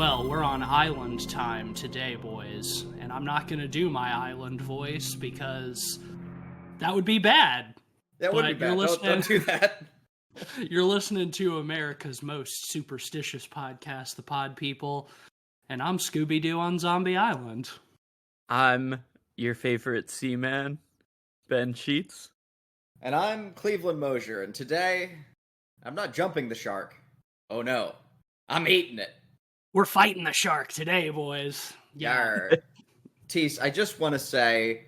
Well, we're on island time today, boys, and I'm not gonna do my island voice because that would be bad. That would be bad. Don't do that. You're listening to America's most superstitious podcast, The Pod People, and I'm Scooby-Doo on Zombie Island. I'm your favorite seaman, Ben Sheets. And I'm Cleveland Mosier, and today, I'm not jumping the shark. Oh no, I'm eating it. We're fighting the shark today, boys. Yeah. Tease, I just want to say,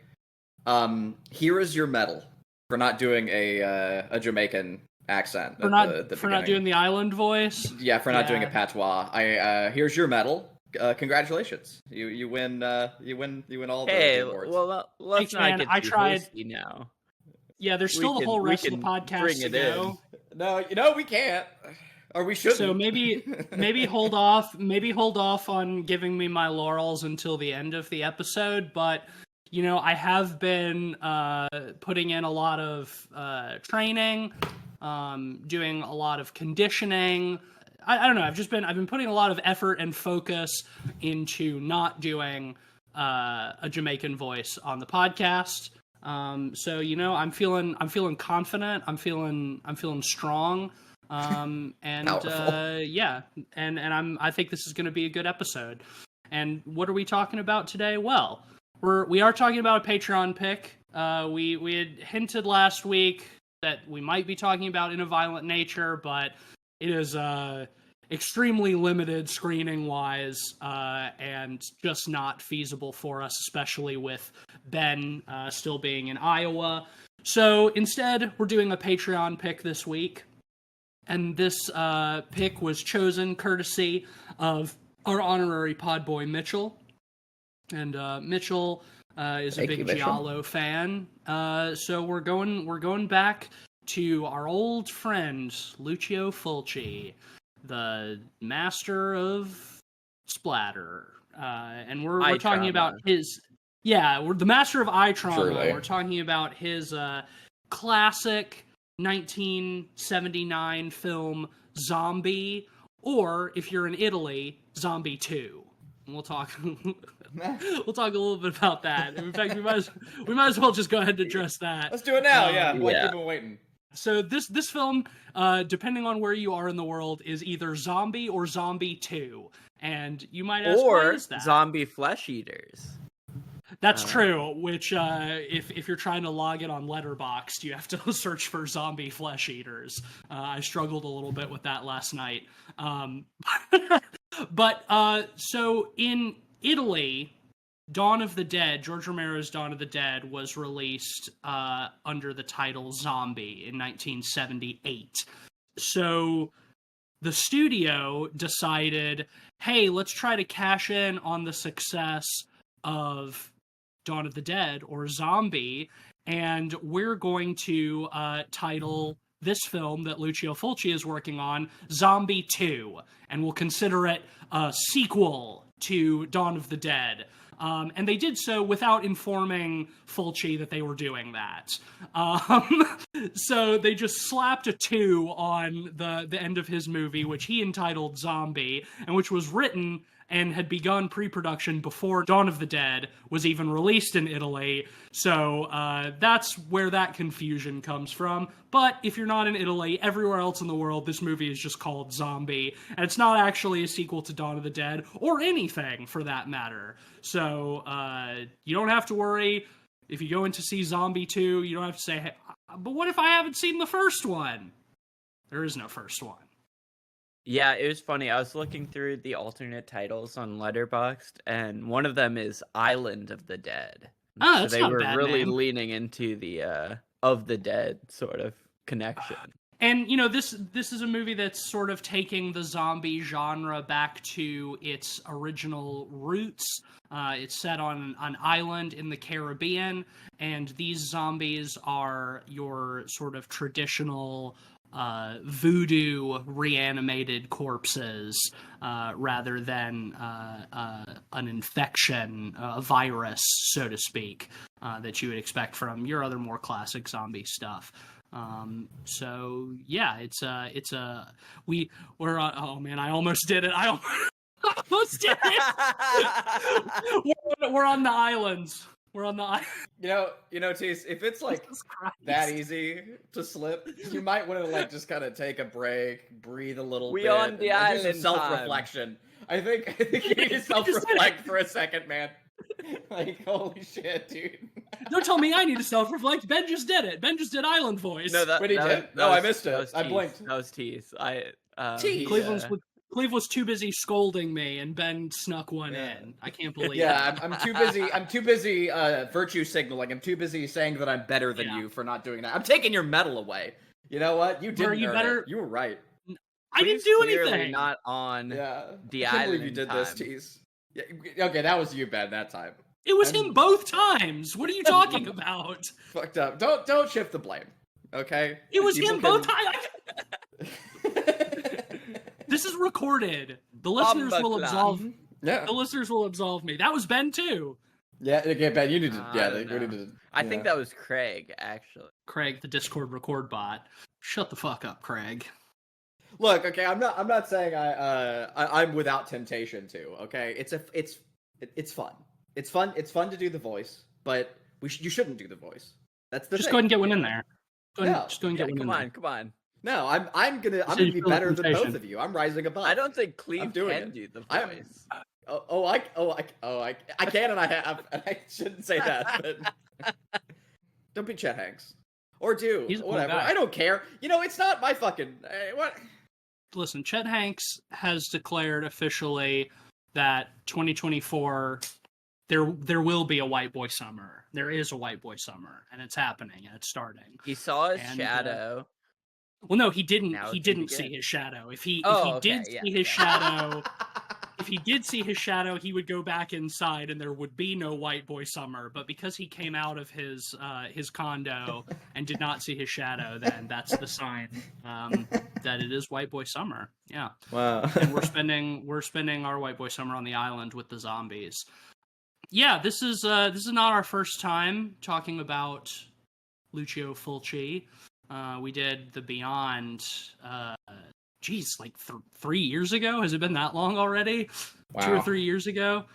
here is your medal for not doing a Jamaican accent. For not doing the island voice. Yeah, for not doing a patois. Here's your medal. Congratulations, you win. You win all the awards. Well, let's not get too hasty now. Yeah, there's still the whole rest of the podcast to go. No, we can't. Or we shouldn't. So maybe hold off on giving me my laurels until the end of the episode. But I have been putting in a lot of training, doing a lot of conditioning. I don't know. I've been putting a lot of effort and focus into not doing a Jamaican voice on the podcast. So I'm feeling confident. I'm feeling strong. And I think this is going to be a good episode. And what are we talking about today? Well, we are talking about a Patreon pick. We had hinted last week that we might be talking about In a Violent Nature, but it is extremely limited screening wise, and just not feasible for us, especially with Ben still being in Iowa. So instead, we're doing a Patreon pick this week. And this pick was chosen courtesy of our honorary podboy, Mitchell. And Mitchell is a big Giallo fan. So we're going back to our old friend, Lucio Fulci, the master of splatter. And we're talking about his... Yeah, we're the master of eye trauma. Surely. We're talking about his classic 1979 film Zombie, or if you're in Italy, Zombie 2. And we'll talk a little bit about that. In fact, we might as well just go ahead and address that. Let's do it now. Keep them waiting. So this film, depending on where you are in the world, is either Zombie or Zombie 2. And you might ask, why is that? Zombie flesh eaters. That's true, which if you're trying to log it on Letterboxd, you have to search for zombie flesh eaters. I struggled a little bit with that last night. So in Italy, Dawn of the Dead, George Romero's Dawn of the Dead, was released under the title Zombie in 1978. So the studio decided, hey, let's try to cash in on the success of Dawn of the Dead, or Zombie, and we're going to title this film that Lucio Fulci is working on Zombie 2, and we'll consider it a sequel to Dawn of the Dead. And they did so without informing Fulci that they were doing that. So they just slapped a 2 on the end of his movie, which he entitled Zombie, and which was written and had begun pre-production before Dawn of the Dead was even released in Italy. So that's where that confusion comes from. But if you're not in Italy, everywhere else in the world, this movie is just called Zombie. And it's not actually a sequel to Dawn of the Dead, or anything for that matter. So you don't have to worry. If you go in to see Zombie 2, you don't have to say, hey, but what if I haven't seen the first one? There is no first one. Yeah, it was funny. I was looking through the alternate titles on Letterboxd, and one of them is Island of the Dead. Oh, that's not a bad name. They were really name. leaning into the of the Dead sort of connection. And, this is a movie that's sort of taking the zombie genre back to its original roots. It's set on an island in the Caribbean, and these zombies are your sort of traditional voodoo reanimated corpses rather than an infection, a virus, so to speak, that you would expect from your other more classic zombie stuff. So yeah, we're oh man, I almost did it. almost did it. We're on the islands. We're on the island. Tease, if it's like that easy to slip, you might want to like just kind of take a break, breathe a little bit, on the and do island some self-reflection. I think you need to self-reflect for a second, man. Like, holy shit, dude. Don't tell me I need to self-reflect. Ben just did it. Ben just did island voice. Wait, he did? No, I missed it. I blinked. That was Tease. Cleve was too busy scolding me, and Ben snuck one in. I can't believe it. Yeah, I'm too busy. I'm too busy virtue signaling. I'm too busy saying that I'm better than you for not doing that. I'm taking your medal away. You know what? You didn't earn it. You were right. I didn't do anything. Not on the I can't island. believe you did this, Tease. Yeah, okay, that was you, Ben, that time. It was him both times. What are you talking about? Fucked up. Don't shift the blame. Okay? It was him both times. This is recorded. The listeners will absolve. Yeah. The listeners will absolve me. That was Ben too. Yeah, okay, Ben, you need to. We need to. I think that was Craig, actually. Craig, the Discord record bot. Shut the fuck up, Craig. Look, okay, I'm not saying I'm without temptation too. Okay, it's fun. It's fun to do the voice, but you shouldn't do the voice. That's the just thing. go ahead and get one in there. Just go and get one in there. Come on. No, I'm gonna be better than both of you. I'm rising above. I don't think Cleve do the voice. I can and I have, and I shouldn't say that, but don't be Chet Hanks. Or do. He's whatever. Cool guy. I don't care. It's not my fucking what. Listen, Chet Hanks has declared officially that 2024 there will be a white boy summer. There is a white boy summer, and it's happening, and it's starting. He saw his shadow. Well, no, he didn't. He didn't see his shadow. If he did see his shadow, if he did see his shadow, he would go back inside, and there would be no white boy summer. But because he came out of his condo and did not see his shadow, then that's the sign that it is white boy summer. Yeah. Wow. And we're spending our white boy summer on the island with the zombies. Yeah, this is not our first time talking about Lucio Fulci. We did The Beyond, like 3 years ago? Has it been that long already? Wow. 2 or 3 years ago?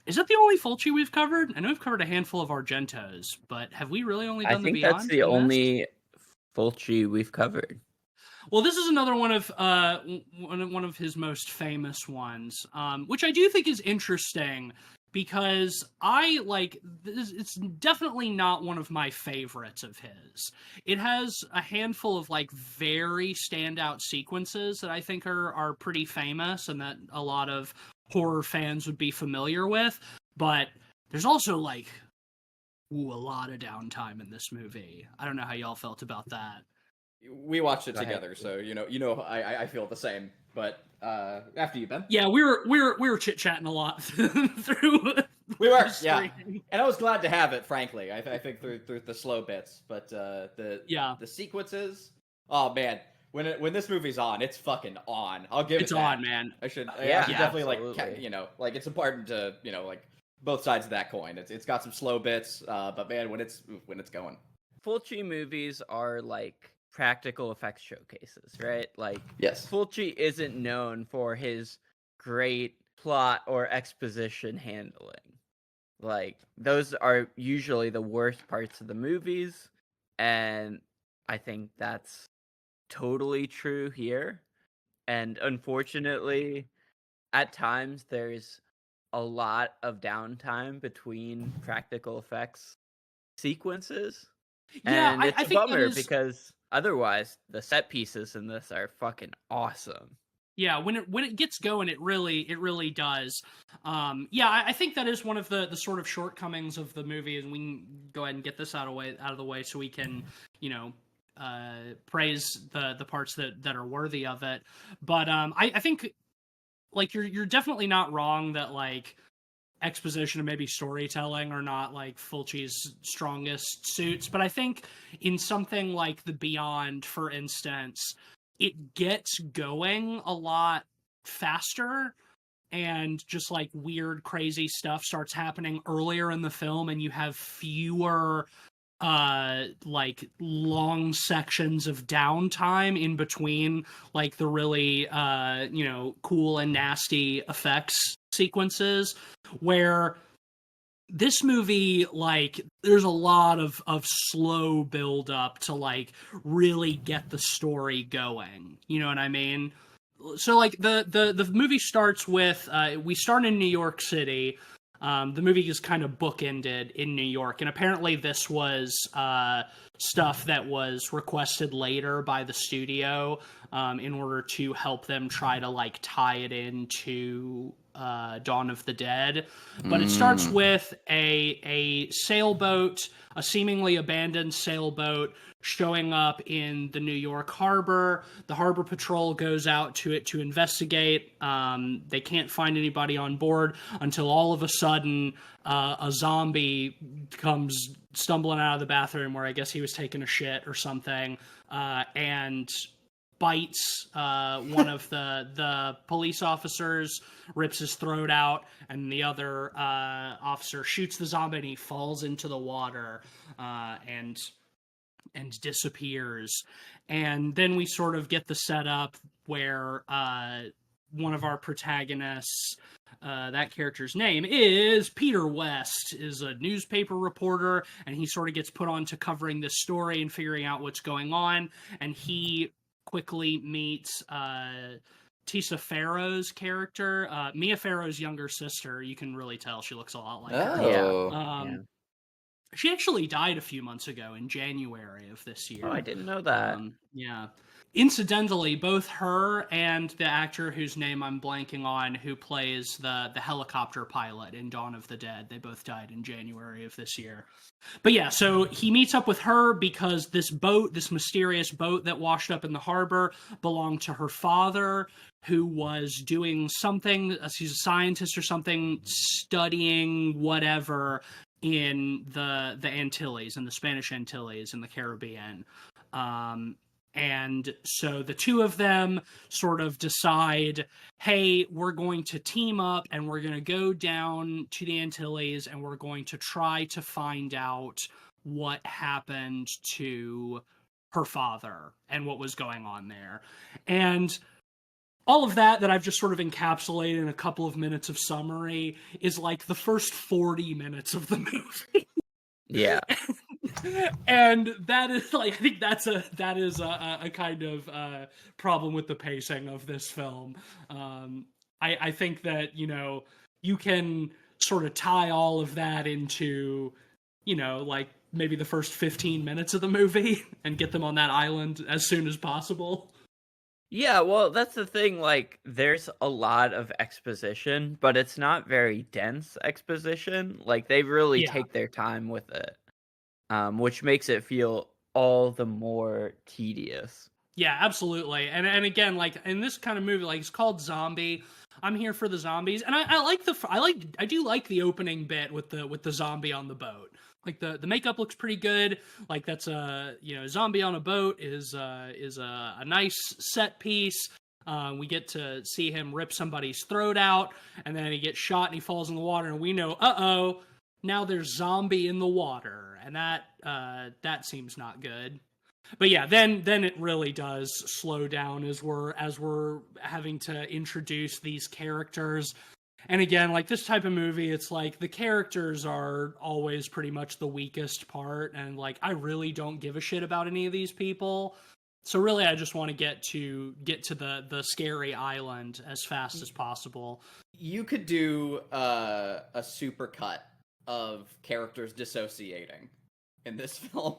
Is that the only Fulci we've covered? I know we've covered a handful of Argentos, but have we really only done The Beyond? I think that's the only Fulci we've covered. Well, this is another one of his most famous ones, which I do think is interesting. Because I like this, it's definitely not one of my favorites of his. It has a handful of like very standout sequences that I think are pretty famous and that a lot of horror fans would be familiar with. But there's also like a lot of downtime in this movie. I don't know how y'all felt about that. We watched it together, so I feel the same. But after you, Ben. Yeah, we were chit chatting a lot through. We were, yeah, and I was glad to have it. Frankly, I think through the slow bits, but the sequences. Oh man, when this movie's on, it's fucking on. I'll give it. It's on, man. I should definitely absolutely. Like it's important to like both sides of that coin. It's got some slow bits, but man, when it's going. Fulci movies are like practical effects showcases, right? Like, yes, Fulci isn't known for his great plot or exposition handling. Like, those are usually the worst parts of the movies, and I think that's totally true here. And unfortunately, at times there's a lot of downtime between practical effects sequences. Yeah, and it's I a think bummer because otherwise the set pieces in this are fucking awesome. Yeah, when it gets going, it really does. I think that is one of the sort of shortcomings of the movie, and we can go ahead and get this out of the way so we can, praise the parts that are worthy of it. But I think like you're definitely not wrong that like exposition and maybe storytelling are not like Fulci's strongest suits, but I think in something like The Beyond, for instance, it gets going a lot faster and just like weird, crazy stuff starts happening earlier in the film, and you have fewer like long sections of downtime in between like the really cool and nasty effects sequences, where this movie, like, there's a lot of slow build up to like really get the story going, you know what I mean? So like the movie starts with we start in New York City. The movie is kind of bookended in New York, and apparently this was stuff that was requested later by the studio in order to help them try to like tie it into Dawn of the Dead. But it starts with a sailboat, a seemingly abandoned sailboat, showing up in the New York harbor. The harbor patrol goes out to it to investigate. They can't find anybody on board until all of a sudden a zombie comes stumbling out of the bathroom where I guess he was taking a shit or something, and bites one of the police officers, rips his throat out, and the other officer shoots the zombie and he falls into the water and disappears. And then we sort of get the setup where one of our protagonists, that character's name is Peter West, is a newspaper reporter, and he sort of gets put on to covering this story and figuring out what's going on. And he quickly meets Tisa Farrow's character, Mia Farrow's younger sister. You can really tell she looks a lot like her. Oh. She actually died a few months ago in January of this year. Oh, I didn't know that. Yeah. Incidentally, both her and the actor whose name I'm blanking on, who plays the helicopter pilot in Dawn of the Dead, they both died in January of this year. But yeah, so he meets up with her because this boat, this mysterious boat that washed up in the harbor, belonged to her father, who was doing something, he's a scientist or something, studying whatever in the Antilles, in the Spanish Antilles, in the Caribbean. And so the two of them sort of decide, hey, we're going to team up and we're going to go down to the Antilles and we're going to try to find out what happened to her father and what was going on there. And all of that I've just sort of encapsulated in a couple of minutes of summary is like the first 40 minutes of the movie. Yeah. And that is like, I think that is a kind of problem with the pacing of this film. I think that, you can sort of tie all of that into, like maybe the first 15 minutes of the movie and get them on that island as soon as possible. Yeah, well, that's the thing, like, there's a lot of exposition, but it's not very dense exposition. Like, they really take their time with it, which makes it feel all the more tedious. Yeah, absolutely. And again, like, in this kind of movie, like, it's called Zombie. I'm here for the zombies, and I do like the opening bit with the zombie on the boat. Like the makeup looks pretty good. Like that's a zombie on a boat is a nice set piece. We get to see him rip somebody's throat out, and then he gets shot and he falls in the water, and we know, now there's zombie in the water, and that seems not good. But yeah, then it really does slow down as we're having to introduce these characters. And again, like this type of movie, it's like the characters are always pretty much the weakest part, and like I really don't give a shit about any of these people. So really, I just want to get to the scary island as fast as possible. You could do a super cut of characters dissociating in this film.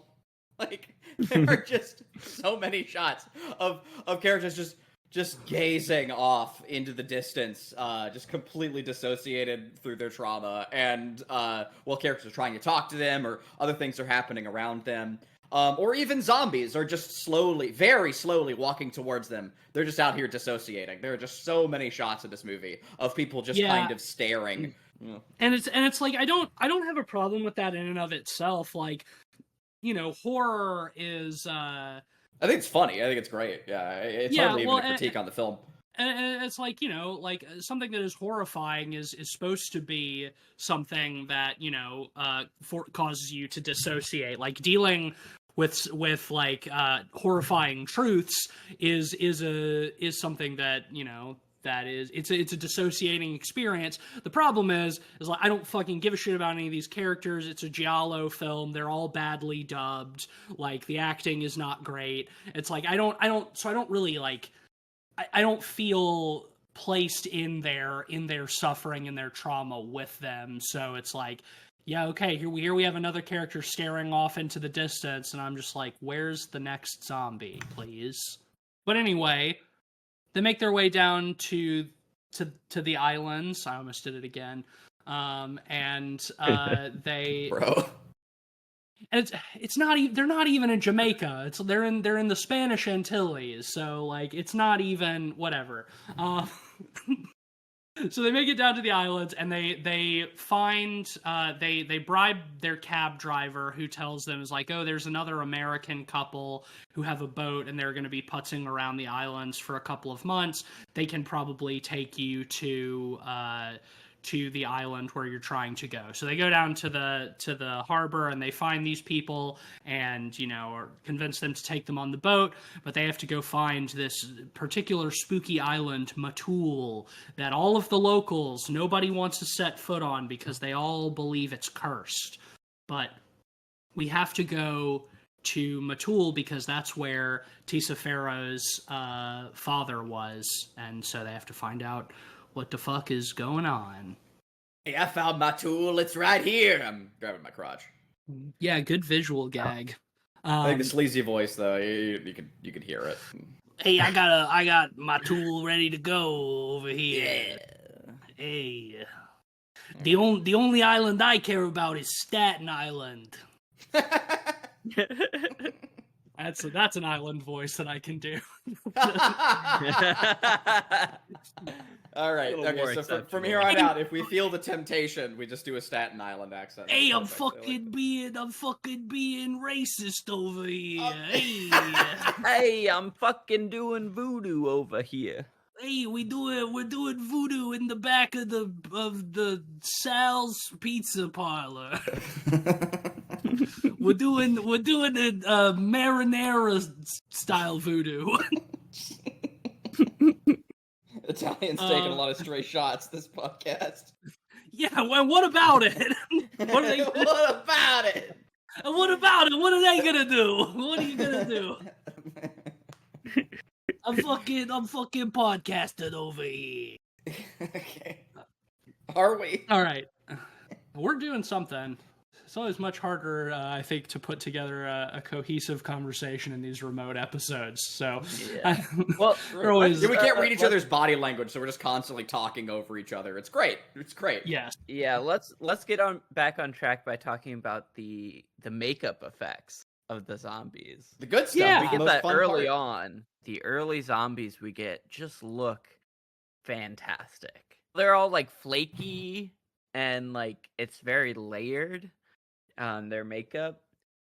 Like there are just so many shots of characters just gazing off into the distance, just completely dissociated through their trauma, and while characters are trying to talk to them, or other things are happening around them, or even zombies are just very slowly walking towards them. They're just out here dissociating. There are just so many shots in this movie of people just kind of staring. Yeah. And it's like I don't have a problem with that in and of itself. Like, horror is I think it's funny. I think it's great. Yeah, it's hardly even a critique on the film. And it's like, you know, like something that is horrifying is supposed to be something that, you know, causes you to dissociate. Like dealing with like horrifying truths is something that, you know, that is it's a dissociating experience. The problem is like I don't fucking give a shit about any of these characters. It's a giallo film. They're all badly dubbed. Like the acting is not great. It's like I don't really like I don't feel placed in their suffering and their trauma with them. So it's like, yeah, okay, here we have another character staring off into the distance, and I'm just like, where's the next zombie, please? But anyway, they make their way down to the islands. I almost did it again. And they Bro. and it's not even they're not even in Jamaica. They're in the Spanish Antilles, so like it's not even whatever. So they make it down to the islands, and they find they bribe their cab driver, who tells them is like, oh, there's another American couple who have a boat, and they're going to be putzing around the islands for a couple of months. They can probably take you to the island where you're trying to go. So they go down to the harbor, and they find these people, and, you know, or convince them to take them on the boat, but they have to go find this particular spooky island, Matul, that all of the locals, nobody wants to set foot on because they all believe it's cursed. But we have to go to Matul because that's where Tissafero's father was, and so they have to find out what the fuck is going on. Hey, I found my tool. It's right here. I'm grabbing my crotch. Yeah, good visual gag. I think the sleazy voice, though, you could hear it. Hey, I got my tool ready to go over here. Yeah. Hey, the only island I care about is Staten Island. That's an island voice that I can do. All right. Okay, so from here on out, if we feel the temptation, we just do a Staten Island accent. Hey, I'm fucking being racist over here. Hey, Hey, I'm fucking doing voodoo over here. hey, we're doing voodoo in the back of the Sal's Pizza Parlor. We're doing a marinara style voodoo. Italian's taking a lot of stray shots this podcast. Yeah, well, what about it? What are they? What about it? What about it? What are they gonna do? What are you gonna do? I'm fucking podcasting over here. Okay. Are we? All right, we're doing something. It's always much harder, I think, to put together a cohesive conversation in these remote episodes. So, Yeah. Well, always, we can't read each other's body language, so we're just constantly talking over each other. It's great. It's great. yes, yeah, let's get back on track by talking about the makeup effects of the zombies. The good stuff. Yeah. We the get most that fun early part. on. The early zombies we get just look fantastic. They're all like flaky and like it's very layered on their makeup.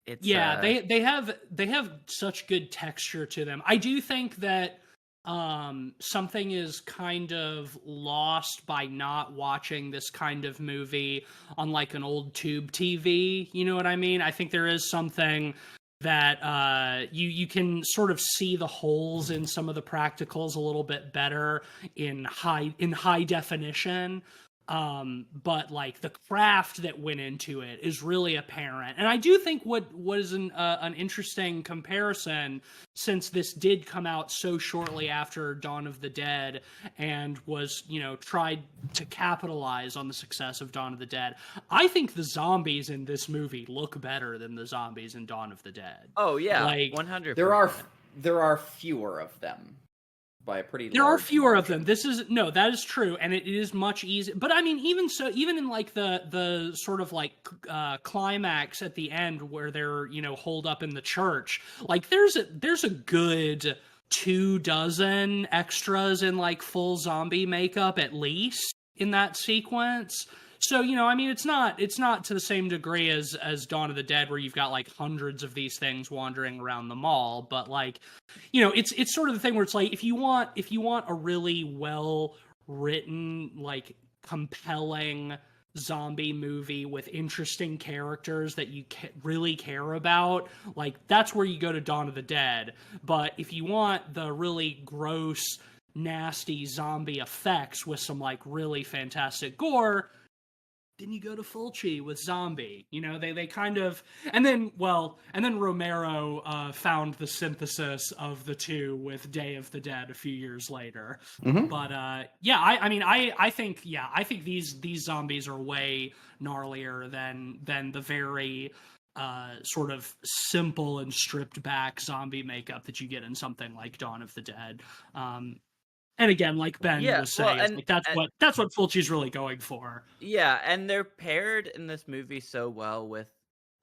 It's they have such good texture to them. I do think that something is kind of lost by not watching this kind of movie on like an old tube TV. You know what I mean? I think there is something that you can sort of see the holes in some of the practicals a little bit better in high definition. But like the craft that went into it is really apparent. And I do think what is an interesting comparison, since this did come out so shortly after Dawn of the Dead and was, you know, tried to capitalize on the success of Dawn of the Dead. I think the zombies in this movie look better than the zombies in Dawn of the Dead. Oh yeah, like 100%. There are fewer of them. By a pretty there are large fewer margin. of them. That is true, and it is much easier. But I mean, even so, even in like the sort of like climax at the end where they're, you know, holed up in the church, like there's a good 24 extras in like full zombie makeup at least in that sequence. So, I mean, it's not to the same degree as Dawn of the Dead, where you've got like hundreds of these things wandering around the mall, but like, it's sort of the thing where it's like if you want a really well written, like compelling zombie movie with interesting characters that you really care about, like that's where you go to Dawn of the Dead. But if you want the really gross, nasty zombie effects with some like really fantastic gore, then you go to Fulci with Zombie. They kind of, and then Romero found the synthesis of the two with Day of the Dead a few years later. But I think these zombies are way gnarlier than the very sort of simple and stripped back zombie makeup that you get in something like Dawn of the Dead. And again, like Ben was saying, that's what Fulci's really going for. Yeah, and they're paired in this movie so well with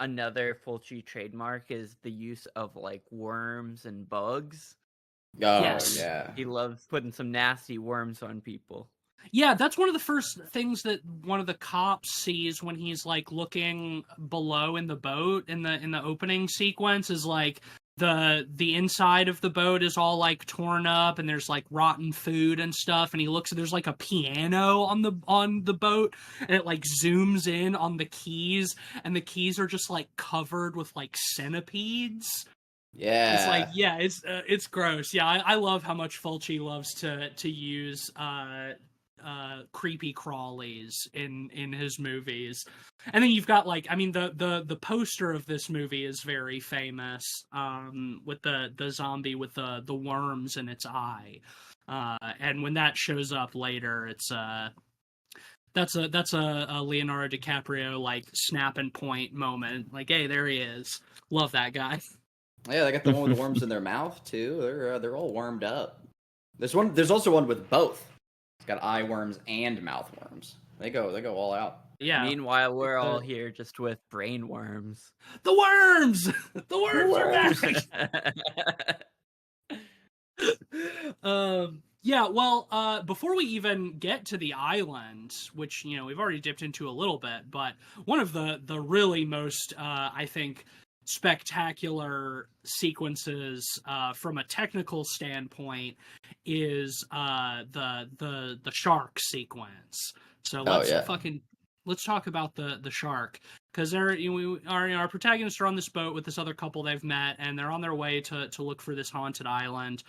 another Fulci trademark is the use of like worms and bugs. Oh, yes. Yeah. He loves putting some nasty worms on people. Yeah, that's one of the first things that one of the cops sees when he's like looking below in the boat in the opening sequence is like the inside of the boat is all like torn up and there's like rotten food and stuff, and he looks and there's like a piano on the boat, and it like zooms in on the keys, and the keys are just like covered with like centipedes. Yeah. It's like, yeah, it's gross. Yeah, I love how much Fulci loves to use creepy crawlies in his movies. And then you've got like, I mean, the poster of this movie is very famous, with the zombie with the worms in its eye. And when that shows up later, it's that's a Leonardo DiCaprio like snap and point moment. Like, hey, there he is. Love that guy. Yeah, they got the one with the worms in their mouth too. They're all wormed up. There's also one with both. It's got eye worms and mouth worms. They go all out. Yeah. Meanwhile, we're all here just with brain worms. The worms! The worms are back! Yeah, well, before we even get to the island, which, we've already dipped into a little bit, but one of the really most, I think, spectacular sequences from a technical standpoint is the shark sequence. So let's talk about the shark, because our protagonists are on this boat with this other couple they've met, and they're on their way to look for this haunted island.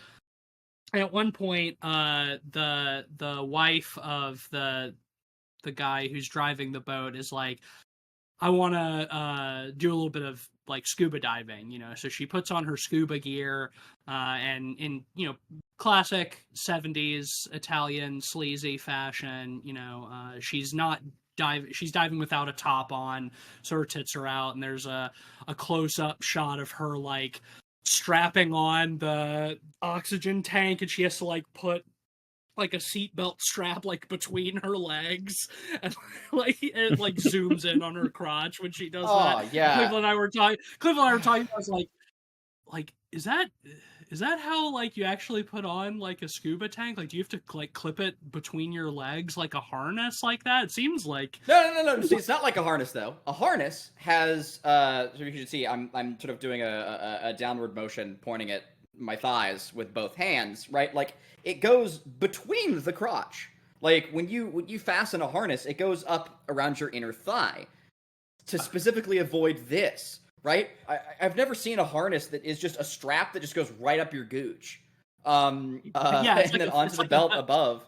And at one point, the wife of the guy who's driving the boat is like, I want to do a little bit of like scuba diving, so she puts on her scuba gear, and in, classic 70s Italian sleazy fashion, she's diving without a top on, so her tits are out, and there's a close-up shot of her like strapping on the oxygen tank, and she has to like put like a seatbelt strap like between her legs, and like it like zooms in on her crotch when she does that. Oh yeah. Cleveland and I were talking. I was like, is that how like you actually put on like a scuba tank? Like, do you have to like clip it between your legs like a harness like that? It seems like No. See, it's not like a harness though. A harness has so you can see I'm sort of doing a downward motion pointing at my thighs with both hands, right? Like it goes between the crotch. Like when you fasten a harness, it goes up around your inner thigh to specifically avoid this, right? I've never seen a harness that is just a strap that just goes right up your gooch, and then onto the belt above.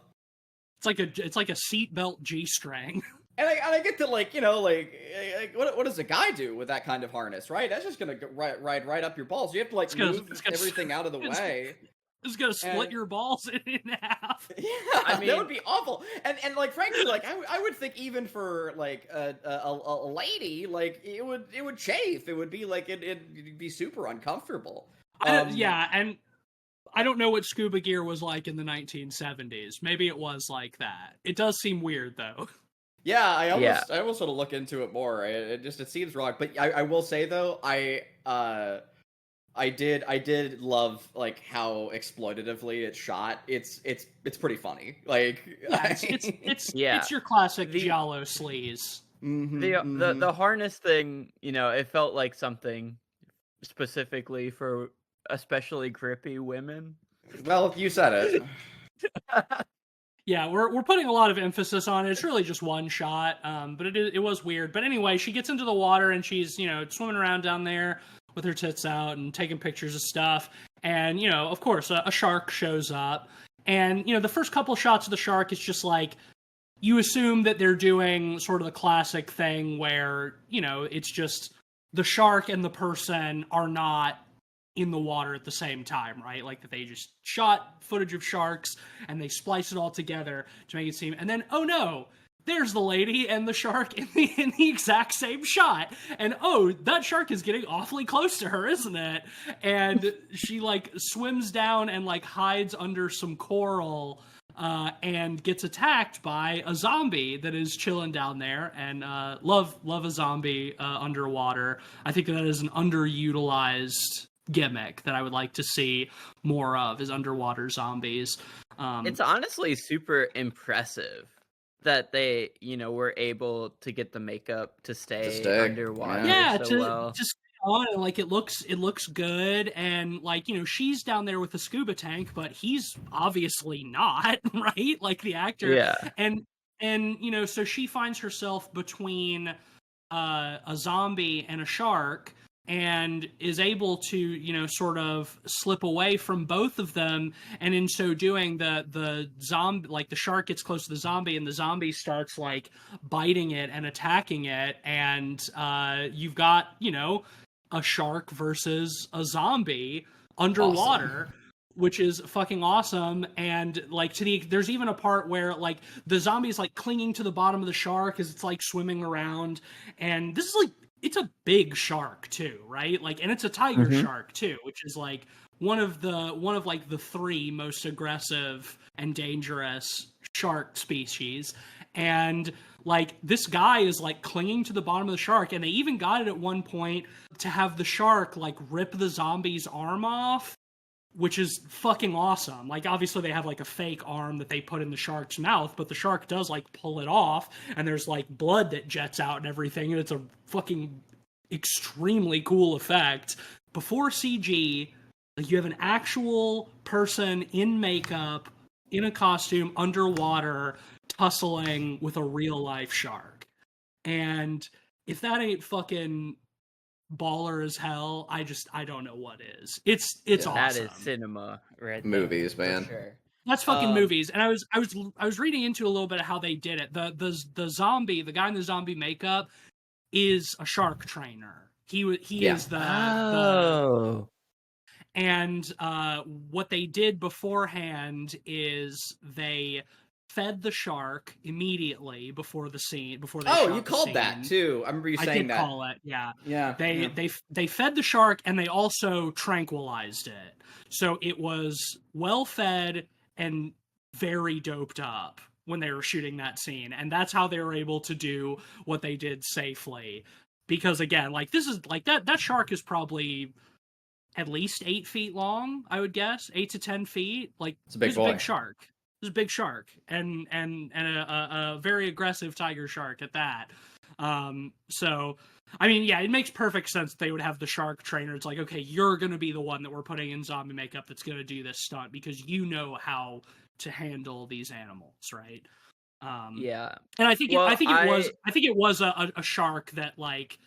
It's like a seatbelt G-string. And I get to like what does a guy do with that kind of harness, right? That's just gonna go right up your balls. You have to like move everything out of the way. It's gonna split your balls in half. Yeah, I mean, that would be awful. And like frankly, like I would think even for like a lady, like it would chafe. It would be like it'd be super uncomfortable. Yeah, and I don't know what scuba gear was like in the 1970s. Maybe it was like that. It does seem weird though. Yeah, I almost want to look into it more. It seems wrong. But I will say though, I did love like how exploitatively it's shot. It's pretty funny. Like Yeah, it's Yeah. it's your classic The giallo sleaze. the harness thing, it felt like something specifically for especially grippy women. Well, you said it. Yeah, we're putting a lot of emphasis on it. It's really just one shot, but it was weird. But anyway, she gets into the water and she's swimming around down there with her tits out and taking pictures of stuff. And of course, a shark shows up. And the first couple shots of the shark is just like you assume that they're doing sort of the classic thing where it's just the shark and the person are not in the water at the same time, right? Like that they just shot footage of sharks and they splice it all together to make it seem. And then, oh no, there's the lady and the shark in the exact same shot. And oh, that shark is getting awfully close to her, isn't it? And she like swims down and like hides under some coral. And gets attacked by a zombie that is chilling down there, and love a zombie underwater. I think that is an underutilized gimmick that I would like to see more of, is underwater zombies. It's honestly super impressive that they, were able to get the makeup to stay underwater so well. To stay on, and like it looks good, and like she's down there with a scuba tank, but he's obviously not, right? Like the actor, Yeah. and so she finds herself between a zombie and a shark, and is able to sort of slip away from both of them, and in so doing the zombie, like the shark gets close to the zombie and the zombie starts like biting it and attacking it, and you've got a shark versus a zombie underwater. Awesome. Which is fucking awesome. And like there's even a part where like the zombie is like clinging to the bottom of the shark as it's like swimming around, and this is like, it's a big shark too, right? Like, and it's a tiger shark too, which is like one of like the three most aggressive and dangerous shark species. And like this guy is like clinging to the bottom of the shark, and they even got it at one point to have the shark like rip the zombie's arm off, which is fucking awesome. Like, obviously they have like a fake arm that they put in the shark's mouth, but the shark does like pull it off, and there's like blood that jets out and everything, and it's a fucking extremely cool effect. Before CG, like you have an actual person in makeup, in a costume, underwater, tussling with a real life shark. And if that ain't fucking baller as hell, I don't know what is. It's awesome. That is cinema, right? Movies, man. Sure. That's fucking movies. And I was reading into a little bit of how they did it. The zombie, the guy in the zombie makeup, is a shark trainer. He is the and what they did beforehand is they fed the shark immediately before the scene. Before they shot you called that too. I remember you saying that. I did call it. Yeah. Yeah. They fed the shark, and they also tranquilized it. So it was well fed and very doped up when they were shooting that scene, and that's how they were able to do what they did safely. Because again, like this is like that shark is probably at least 8 feet long, I would guess, 8 to 10 feet. Like it's a big boy. Big shark. It's a big shark, and a very aggressive tiger shark at that. So, I mean, yeah, it makes perfect sense that they would have the shark trainer. It's like, okay, you're going to be the one that we're putting in zombie makeup that's going to do this stunt, because you know how to handle these animals, right? Yeah. And I think it was a shark that like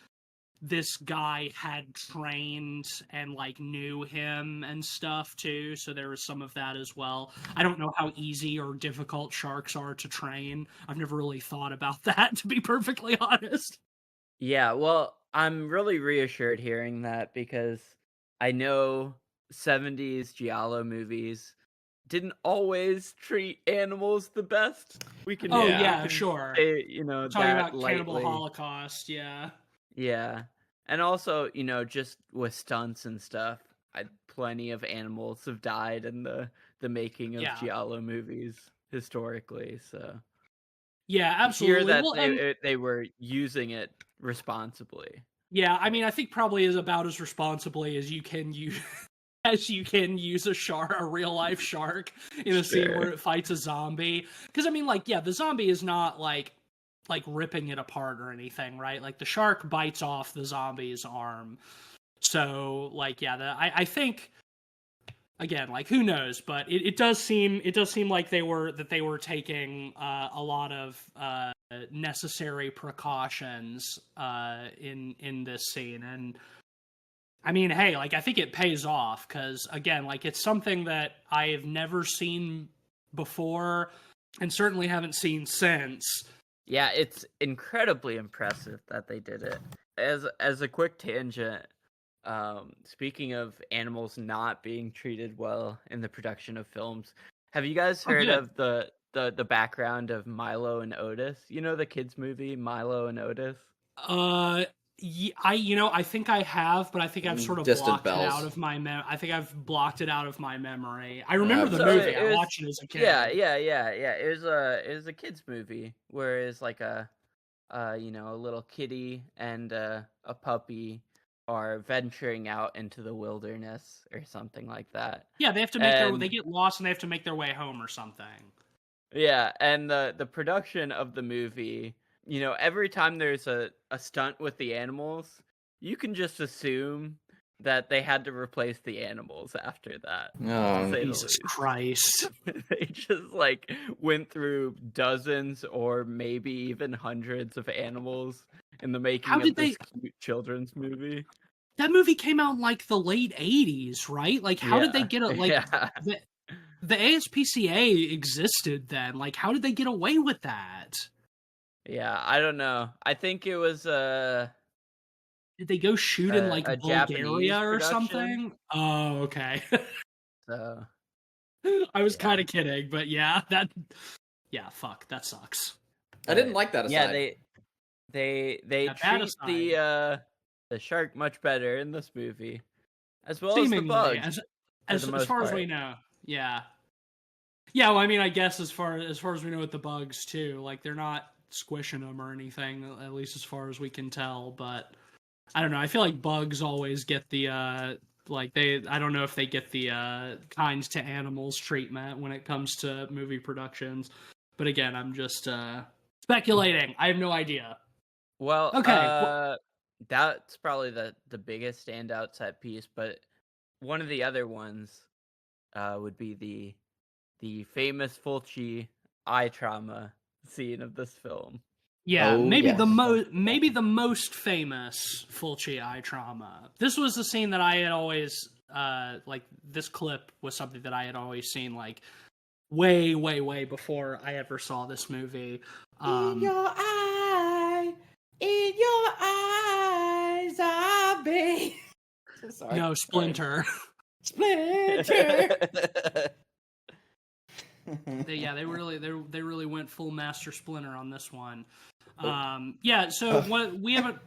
this guy had trained and like knew him and stuff too, so there was some of that as well. I don't know how easy or difficult sharks are to train. I've never really thought about that, to be perfectly honest. Yeah, well, I'm really reassured hearing that, because I know 70s giallo movies didn't always treat animals the best. We can sure. Say, talking about Cannibal Holocaust, yeah. Yeah. And also, just with stunts and stuff, plenty of animals have died in the making of giallo movies historically, so yeah, absolutely. Hear that they were using it responsibly. Yeah, I mean, I think probably is about as responsibly as you can use as you can use a real life shark in a scene where it fights a zombie. Because I mean, like, yeah, the zombie is not like ripping it apart or anything, right? Like the shark bites off the zombie's arm. So, like, yeah, I think again, like, who knows? But it does seem like they were taking a lot of necessary precautions in this scene. And I mean, hey, like, I think it pays off because, again, like, it's something that I have never seen before and certainly haven't seen since. Yeah, it's incredibly impressive that they did it. As a quick tangent, speaking of animals not being treated well in the production of films, have you guys heard of the background of Milo and Otis? You know the kids movie Milo and Otis? I think I have, but I think I've sort of Distant blocked it bells. out of my I think I've blocked it out of my memory. I remember the So movie. it I was, watched it as a kid. yeah. It was a kids movie where it's like a little kitty and a puppy are venturing out into the wilderness or something like that. Yeah, they have to they get lost and they have to make their way home or something. Yeah, and the production of the movie, every time there's a stunt with the animals, you can just assume that they had to replace the animals after that. Oh, to say the Jesus least. Christ. They just like went through dozens or maybe even hundreds of animals in the making of this cute children's movie. That movie came out in like the late 80s, right? Like, how did they get it? Like, the ASPCA existed then. Like, how did they get away with that? Yeah, I don't know. I think it was Did they go shoot in like a Japanese Bulgaria or production. something? Oh, okay. So I was kind of kidding, but yeah, fuck, that sucks. I didn't like that aside. Yeah, they treat the shark much better in this movie, as well as the bug. As far as we know, yeah. Yeah, well, I mean, I guess as far as we know with the bugs too, like they're not squishing them or anything, at least as far as we can tell. But I don't know. I feel like bugs always get the I don't know if they get the kind to animals treatment when it comes to movie productions. But again, I'm just speculating. I have no idea. Well, okay. That's probably the biggest standout set piece, but one of the other ones would be the famous Fulci eye trauma scene of this film. Yeah, maybe the most famous Fulci eye trauma. This was the scene that I had always this clip was something that I had always seen like way, way, way before I ever saw this movie. In your eyes, I've been. Sorry. No, Splinter. Splinter. They really went full Master Splinter on this one. So what we haven't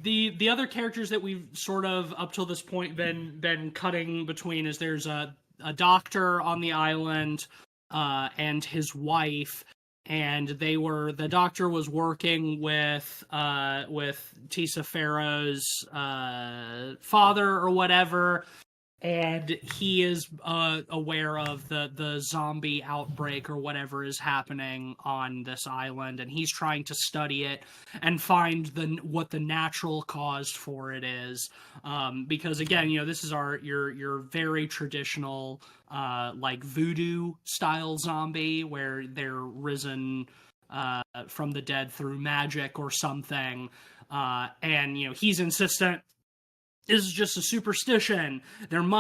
the other characters that we've sort of up till this point been cutting between is there's a doctor on the island and his wife, and the doctor was working with Tisa Farrow's father or whatever. And he is aware of the zombie outbreak or whatever is happening on this island, and he's trying to study it and find what the natural cause for it is. Because again, this is your very traditional like voodoo style zombie where they're risen from the dead through magic or something. And he's insistent. This is just a superstition. I'm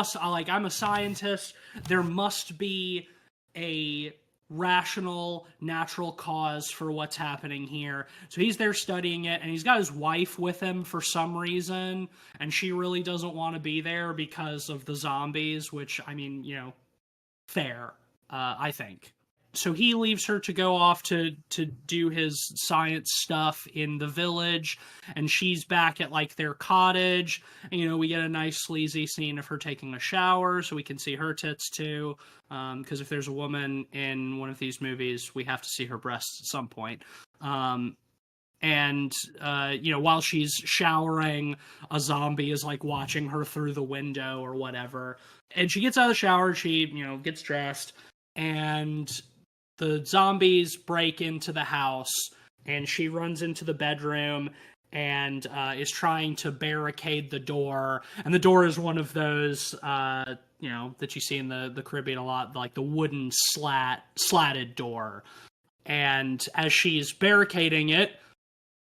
a scientist. There must be a rational, natural cause for what's happening here. So he's there studying it, and he's got his wife with him for some reason, and she really doesn't want to be there because of the zombies, which, I mean, fair, I think. So he leaves her to go off to do his science stuff in the village, and she's back at like their cottage. And, we get a nice sleazy scene of her taking a shower, so we can see her tits too. Because if there's a woman in one of these movies, we have to see her breasts at some point. And while she's showering, a zombie is like watching her through the window or whatever. And she gets out of the shower, she gets dressed, and the zombies break into the house, and she runs into the bedroom and is trying to barricade the door. And the door is one of those that you see in the Caribbean a lot, like the wooden slatted door. And as she's barricading it,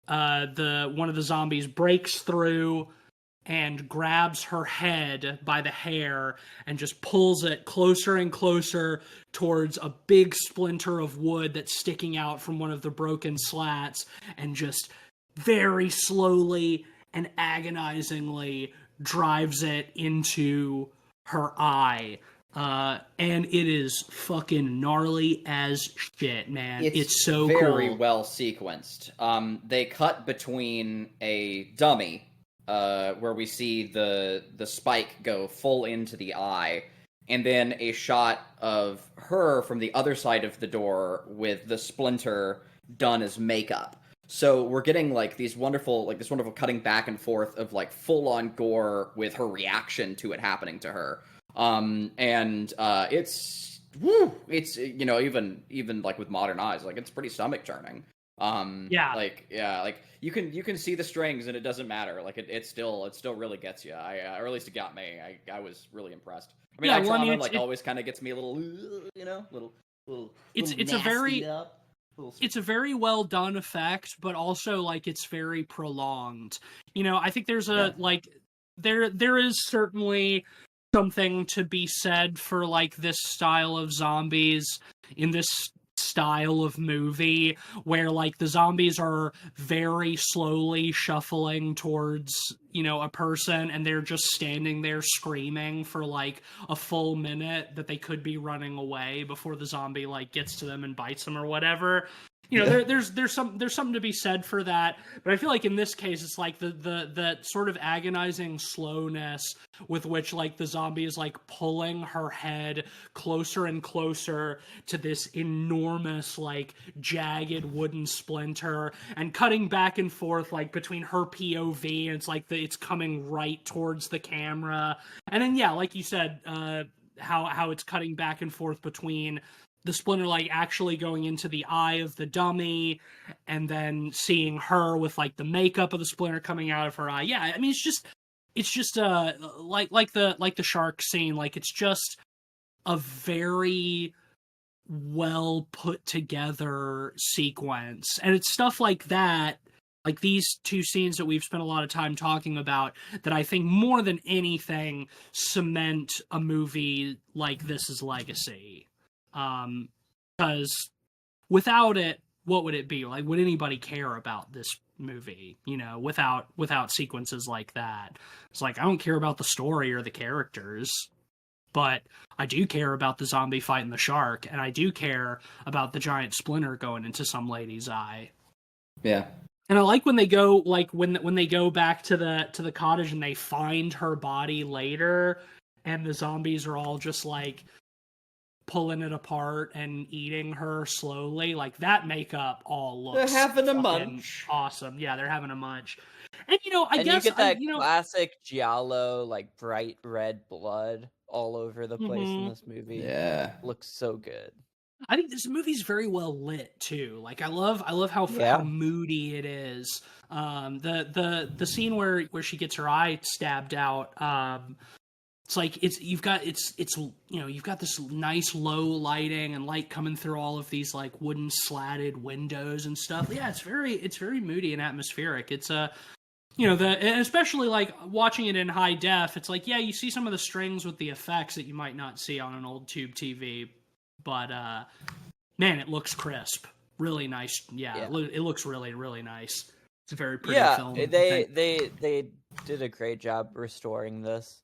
one of the zombies breaks through and grabs her head by the hair and just pulls it closer and closer towards a big splinter of wood that's sticking out from one of the broken slats, and just very slowly and agonizingly drives it into her eye. And it is fucking gnarly as shit, man. It's so very cool. well sequenced. They cut between a dummy, where we see the spike go full into the eye, and then a shot of her from the other side of the door with the splinter done as makeup. So we're getting like this wonderful cutting back and forth of like full on gore with her reaction to it happening to her. It's even like with modern eyes, like it's pretty stomach turning. Like you can see the strings and it doesn't matter. Like it still really gets you. Or at least it got me. I was really impressed. I mean, trauma always kind of gets me a little, it's a very well done effect, but also like it's very prolonged. I think there's there is certainly something to be said for like this style of zombies in this style of movie, where like the zombies are very slowly shuffling towards a person, and they're just standing there screaming for like a full minute that they could be running away before the zombie like gets to them and bites them or whatever. There's something to be said for that, but I feel like in this case it's like the sort of agonizing slowness with which like the zombie is like pulling her head closer and closer to this enormous like jagged wooden splinter, and cutting back and forth like between her POV, and it's like it's coming right towards the camera, and then like you said, how it's cutting back and forth between the splinter like actually going into the eye of the dummy, and then seeing her with like the makeup of the splinter coming out of her eye. Yeah, I mean it's just like the shark scene, like it's just a very well put together sequence. And it's stuff like that, like these two scenes that we've spent a lot of time talking about, that I think more than anything cement a movie like This's legacy. Because without it, what would it be? Like, would anybody care about this movie, without sequences like that? It's like, I don't care about the story or the characters, but I do care about the zombie fighting the shark, and I do care about the giant splinter going into some lady's eye. Yeah. And I like when they go, like when they go back to the cottage and they find her body later, and the zombies are all just like pulling it apart and eating her slowly. Like that makeup all looks they're having a munch. Awesome. Yeah, they're having a munch. And I guess you get that classic giallo, like bright red blood all over the place in this movie. Yeah, looks so good. I think this movie's very well lit too. Like I love how moody it is. The scene where she gets her eye stabbed out. It's like you've got this nice low lighting and light coming through all of these like wooden slatted windows and stuff. Yeah, it's very moody and atmospheric. It's and especially like watching it in high def, it's like, yeah, you see some of the strings with the effects that you might not see on an old tube TV, but man, it looks crisp, really nice. Yeah. It looks really, really nice. It's a very pretty film. They did a great job restoring this.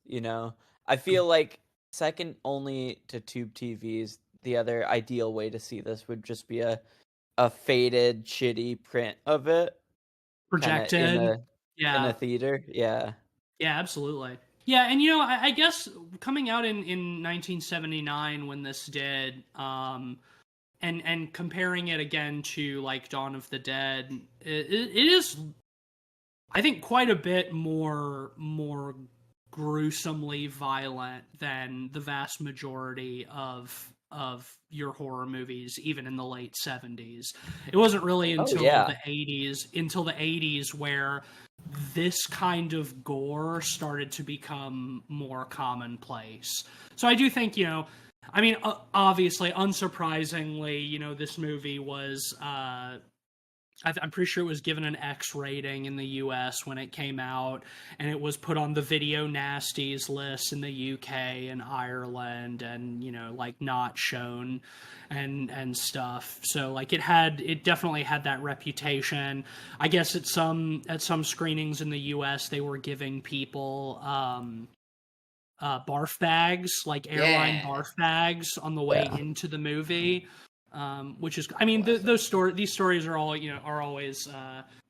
I feel like second only to tube TVs, the other ideal way to see this would just be a faded, shitty print of it, projected in a theater. Yeah, absolutely. Yeah, and I guess coming out in 1979 when this did, and comparing it again to like Dawn of the Dead, it is, I think, quite a bit more gruesomely violent than the vast majority of your horror movies, even in the late 70s. It wasn't really until yeah. the 80s where this kind of gore started to become more commonplace. So I do think, I mean, obviously, unsurprisingly, this movie was, I'm pretty sure it was given an X rating in the US when it came out, and it was put on the Video Nasties list in the UK and Ireland, and like not shown and stuff. So like it definitely had that reputation. I guess at some screenings in the US they were giving people barf bags, like airline barf bags on the way into the movie. Which is, I mean, these stories are all, are always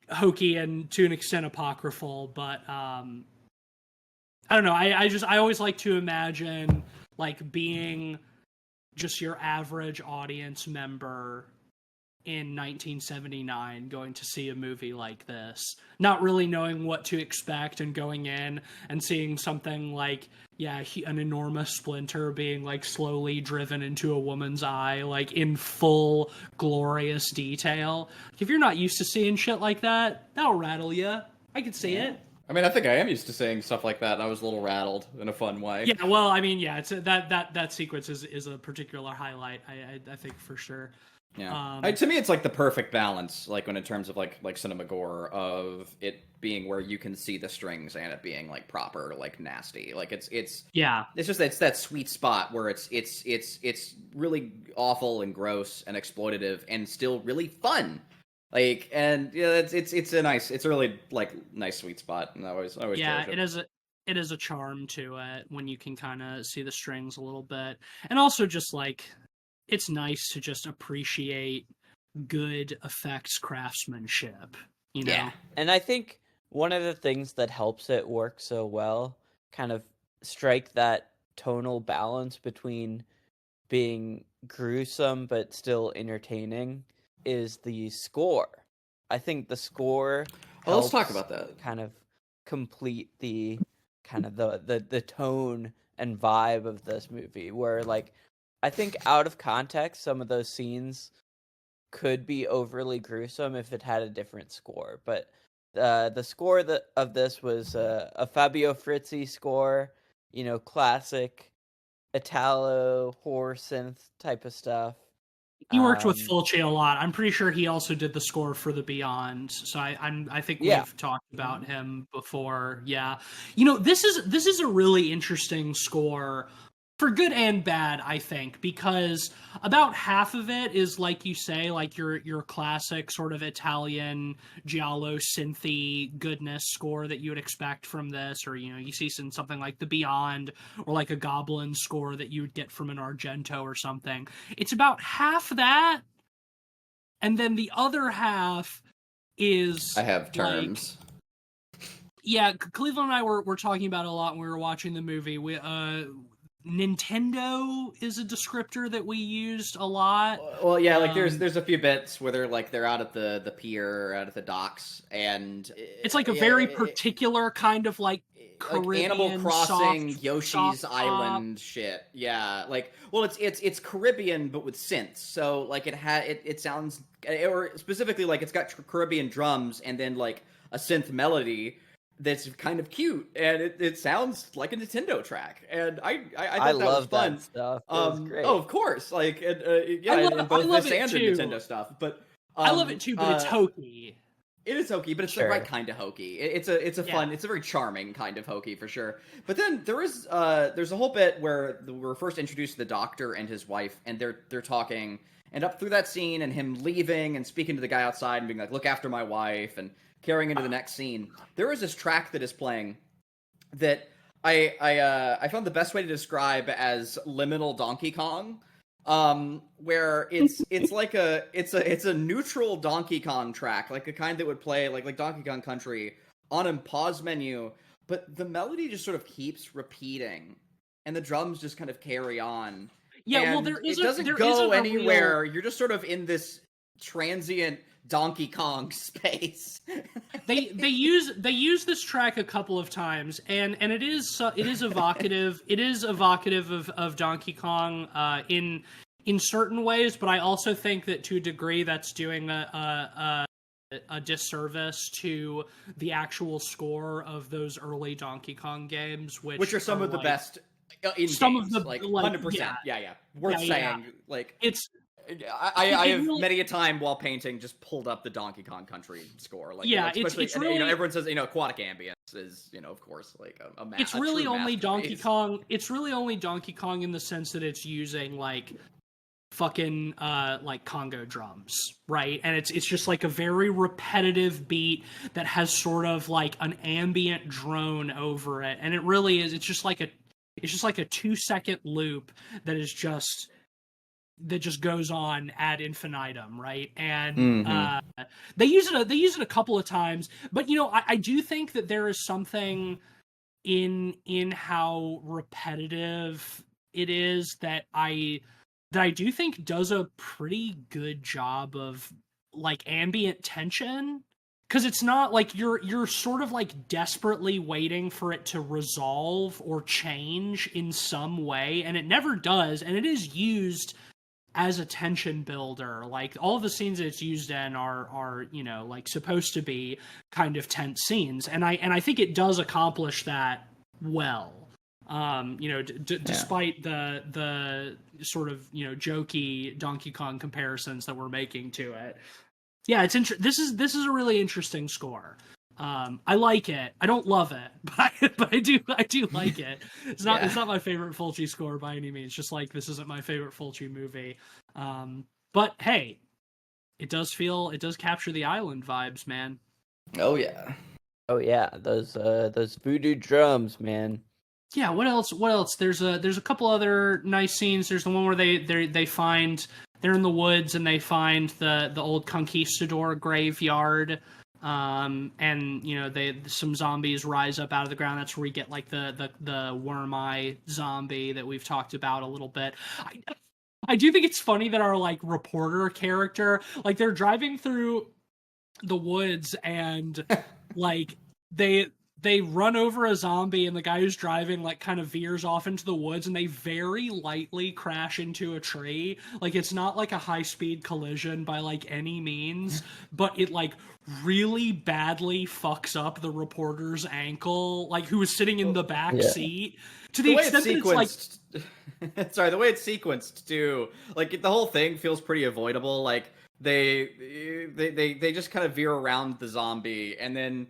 hokey and to an extent apocryphal, but I don't know. I always like to imagine like being just your average audience member in 1979 going to see a movie like this, not really knowing what to expect, and going in and seeing something like, an enormous splinter being like slowly driven into a woman's eye, like in full glorious detail. If you're not used to seeing shit like that, that'll rattle you. I could see it. I mean, I think I am used to seeing stuff like that, and I was a little rattled in a fun way. Yeah, well, I mean, it's that sequence is a particular highlight. I think for sure. Yeah, to me, it's like the perfect balance, like when in terms of like cinema gore, of it being where you can see the strings and it being like proper, like nasty. Like it's just it's that sweet spot where it's really awful and gross and exploitative and still really fun. Like, and it's a really like nice sweet spot, and I always it is a charm to it when you can kind of see the strings a little bit, and also just like, it's nice to just appreciate good effects craftsmanship, Yeah. And I think one of the things that helps it work so well, kind of strike that tonal balance between being gruesome but still entertaining, is the score. I think the score let's talk about that. Kind of complete the kind of the tone and vibe of this movie, where like, I think out of context, some of those scenes could be overly gruesome if it had a different score. But the score of this was a Fabio Frizzi score, classic Italo horror synth type of stuff. He worked with Fulci a lot. I'm pretty sure he also did the score for The Beyond. So I think we've talked about him before. Yeah, this is a really interesting score, for good and bad, I think, because about half of it is, like you say, like your classic sort of Italian giallo synthy goodness score that you would expect from this, or you see something like The Beyond, or like a Goblin score that you would get from an Argento or something. It's about half that, and then the other half is, I have terms. Cleveland and I were talking about it a lot when we were watching the movie. Nintendo is a descriptor that we used a lot. Well, yeah, like there's a few bits where they're out at the pier, out at the docks, and it's like a very particular kind of like Caribbean, like Animal Crossing, Yoshi's soft Island shit. Yeah, like, well, it's Caribbean but with synths. So like it sounds, or specifically like it's got Caribbean drums and then like a synth melody that's kind of cute, and it sounds like a Nintendo track, and I thought that was fun. That stuff. It was great. Oh, of course, like in both this and the Nintendo stuff. But I love it too, but it's hokey. It is hokey, but it's the right kind of hokey. It's a fun, it's a very charming kind of hokey for sure. But then there's a whole bit where we're first introduced to the doctor and his wife, and they're talking, and up through that scene, and him leaving and speaking to the guy outside and being like, "Look after my wife," and carrying into the next scene. There is this track that is playing that I found the best way to describe as liminal Donkey Kong, where it's like a neutral Donkey Kong track, like the kind that would play like Donkey Kong Country on a pause menu, but the melody just sort of keeps repeating, and the drums just kind of carry on. Yeah, well, and there it isn't doesn't there go isn't a anywhere. real. You're just sort of in this transient Donkey Kong space. They use this track a couple of times, and it is evocative. It is evocative of Donkey Kong in certain ways, but I also think that to a degree that's doing a disservice to the actual score of those early Donkey Kong games, Which are some of the like, best in some games, of the like like 100%. Yeah, worth yeah. saying. Like It's I it have really many a time while painting just pulled up the Donkey Kong Country score, yeah especially, it's and really everyone says Aquatic Ambience is of course like it's a really true only Donkey masterpiece. Kong. It's really only Donkey Kong in the sense that it's using like fucking like Congo drums, right? And it's just like a very repetitive beat that has sort of like an ambient drone over it, and it really is. It's just like a 2 second loop that is just that just goes on ad infinitum, right? And they use it a couple of times, but I do think that there is something in how repetitive it is that I do think does a pretty good job of like ambient tension, because it's not like you're sort of like desperately waiting for it to resolve or change in some way, and it never does, and it is used as a tension builder. Like all of the scenes that it's used in are like supposed to be kind of tense scenes, and I think it does accomplish that well. Despite the sort of jokey Donkey Kong comparisons that we're making to it. Yeah, this is a really interesting score. I like it. I don't love it, but I do like it. It's not my favorite Fulci score by any means. Just like this isn't my favorite Fulci movie. But hey, it does capture the island vibes, man. Oh yeah. Oh yeah, those voodoo drums, man. Yeah, what else? What else? There's a couple other nice scenes. There's the one where they find they're in the woods and they find the old conquistador graveyard. And some zombies rise up out of the ground. That's where we get like the worm eye zombie that we've talked about a little bit. I do think it's funny that our like reporter character, like they're driving through the woods and like they run over a zombie and the guy who's driving like kind of veers off into the woods and they very lightly crash into a tree. Like it's not like a high speed collision by like any means, but it like really badly fucks up the reporter's ankle, like who was sitting in the back seat, to the extent that it's like sorry, the way it's sequenced too, like the whole thing feels pretty avoidable. Like they just kind of veer around the zombie and then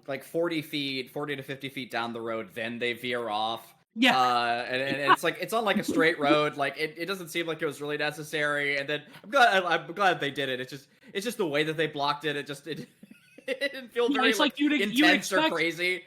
like 40 to 50 feet down the road, then they veer off. And it's like it's on like a straight road. Like it doesn't seem like it was really necessary. And then I'm glad they did it. It's just the way that they blocked it. It didn't feel very like intense or crazy.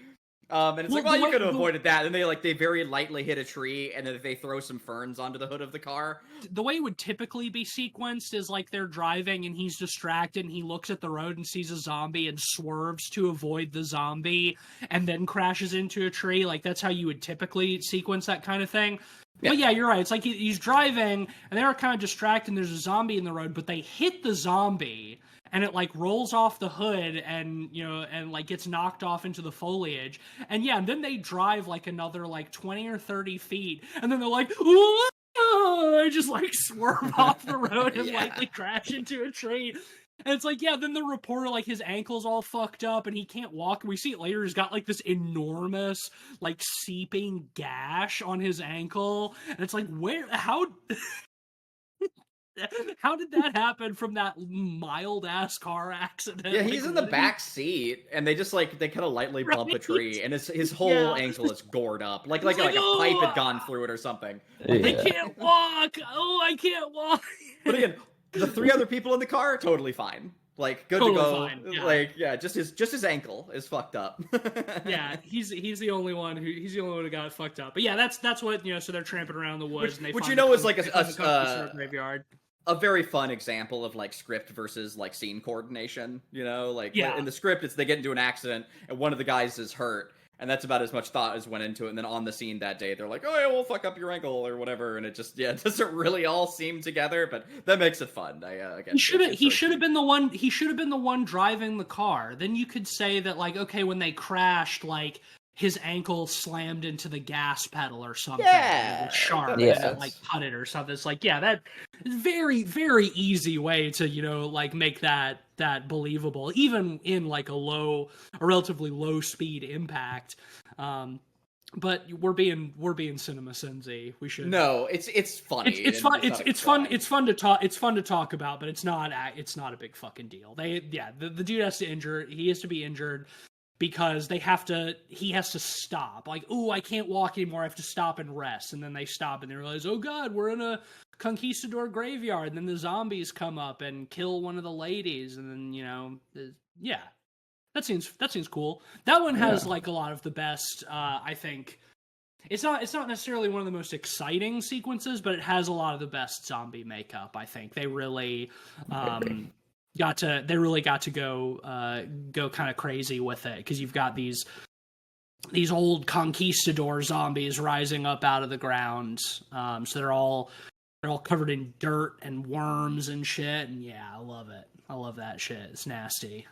And it's you could have avoided that. And they very lightly hit a tree, and then they throw some ferns onto the hood of the car. The way it would typically be sequenced is like they're driving and he's distracted and he looks at the road and sees a zombie and swerves to avoid the zombie and then crashes into a tree. Like that's how you would typically sequence that kind of thing. Yeah. But yeah, you're right. It's like he's driving and they're kind of distracted and there's a zombie in the road, but they hit the zombie and it like rolls off the hood and and like gets knocked off into the foliage. And yeah, and then they drive like another like 20 or 30 feet and then they're like, "Whoa!" I just like swerve off the road and lightly crash into a tree. And it's like, yeah, then the reporter, like his ankle's all fucked up and he can't walk. We see it later, he's got like this enormous, like seeping gash on his ankle. And it's like, how did that happen from that mild ass car accident? Yeah, he's in the back seat, and they just they kind of lightly bump a tree, and his whole ankle is gored up, like a pipe had gone through it or something. I can't walk. Oh, I can't walk. But again, the 3 other people in the car totally fine, like good to go. Fine. Yeah. Just his ankle is fucked up. Yeah, he's the only one who got fucked up. But yeah, that's what So they're tramping around the woods, and they which find is like a graveyard. A very fun example of like script versus like scene coordination, in the script they get into an accident and one of the guys is hurt And that's about as much thought as went into it. And then on the scene that day, they're like, "Oh, yeah, we'll fuck up your ankle or whatever," and it just it doesn't really all seem together. But that makes it fun. Again, he should have been the one. He should have been the one driving the car. Then you could say that, like, okay, when they crashed, like, his ankle slammed into the gas pedal or something. Yeah, it was sharp, that and makes it, like, sense. cut it or something. It's like, yeah, that is very, very easy way to, like, make that believable, even in like a relatively low speed impact. But we're being cinema sensei. We should. No, it's funny. It's fun. It's fun. It's fun to talk. It's fun to talk about, but it's not a big fucking deal. The dude has to injure. He has to be injured because he has to stop. Like, oh, I can't walk anymore. I have to stop and rest. And then they stop and they realize, oh god, we're in a conquistador graveyard. And then the zombies come up and kill one of the ladies. And then, yeah, that seems cool. That one has like a lot of the best, I think. It's not necessarily one of the most exciting sequences, but it has a lot of the best zombie makeup. I think they really, got to go kind of crazy with it, because you've got these old conquistador zombies rising up out of the ground. So they're all covered in dirt and worms and shit. And yeah, I love it. I love that shit. It's nasty.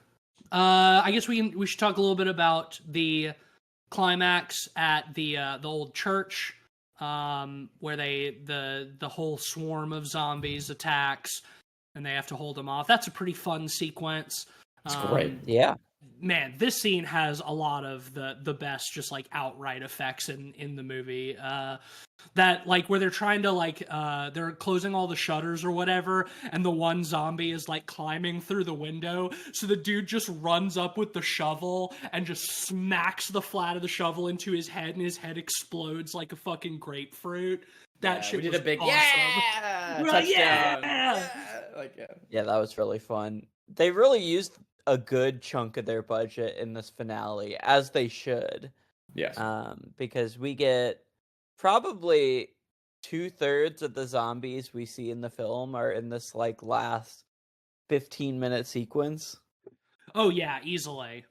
I guess we should talk a little bit about the climax at the old church, where the whole swarm of zombies attacks. And they have to hold them off. That's a pretty fun sequence. It's great. Yeah. Man, this scene has a lot of the best just like outright effects in the movie. That, like, where they're trying to, like, they're closing all the shutters or whatever, and the one zombie is like climbing through the window. So the dude just runs up with the shovel and just smacks the flat of the shovel into his head, and his head explodes like a fucking grapefruit. That shit we did was a big awesome. touchdown. Yeah! Yeah, that was really fun. They really used a good chunk of their budget in this finale, as they should. Yes. Because we get probably 2/3 of the zombies we see in the film are in this like last 15-minute sequence. Oh yeah, easily.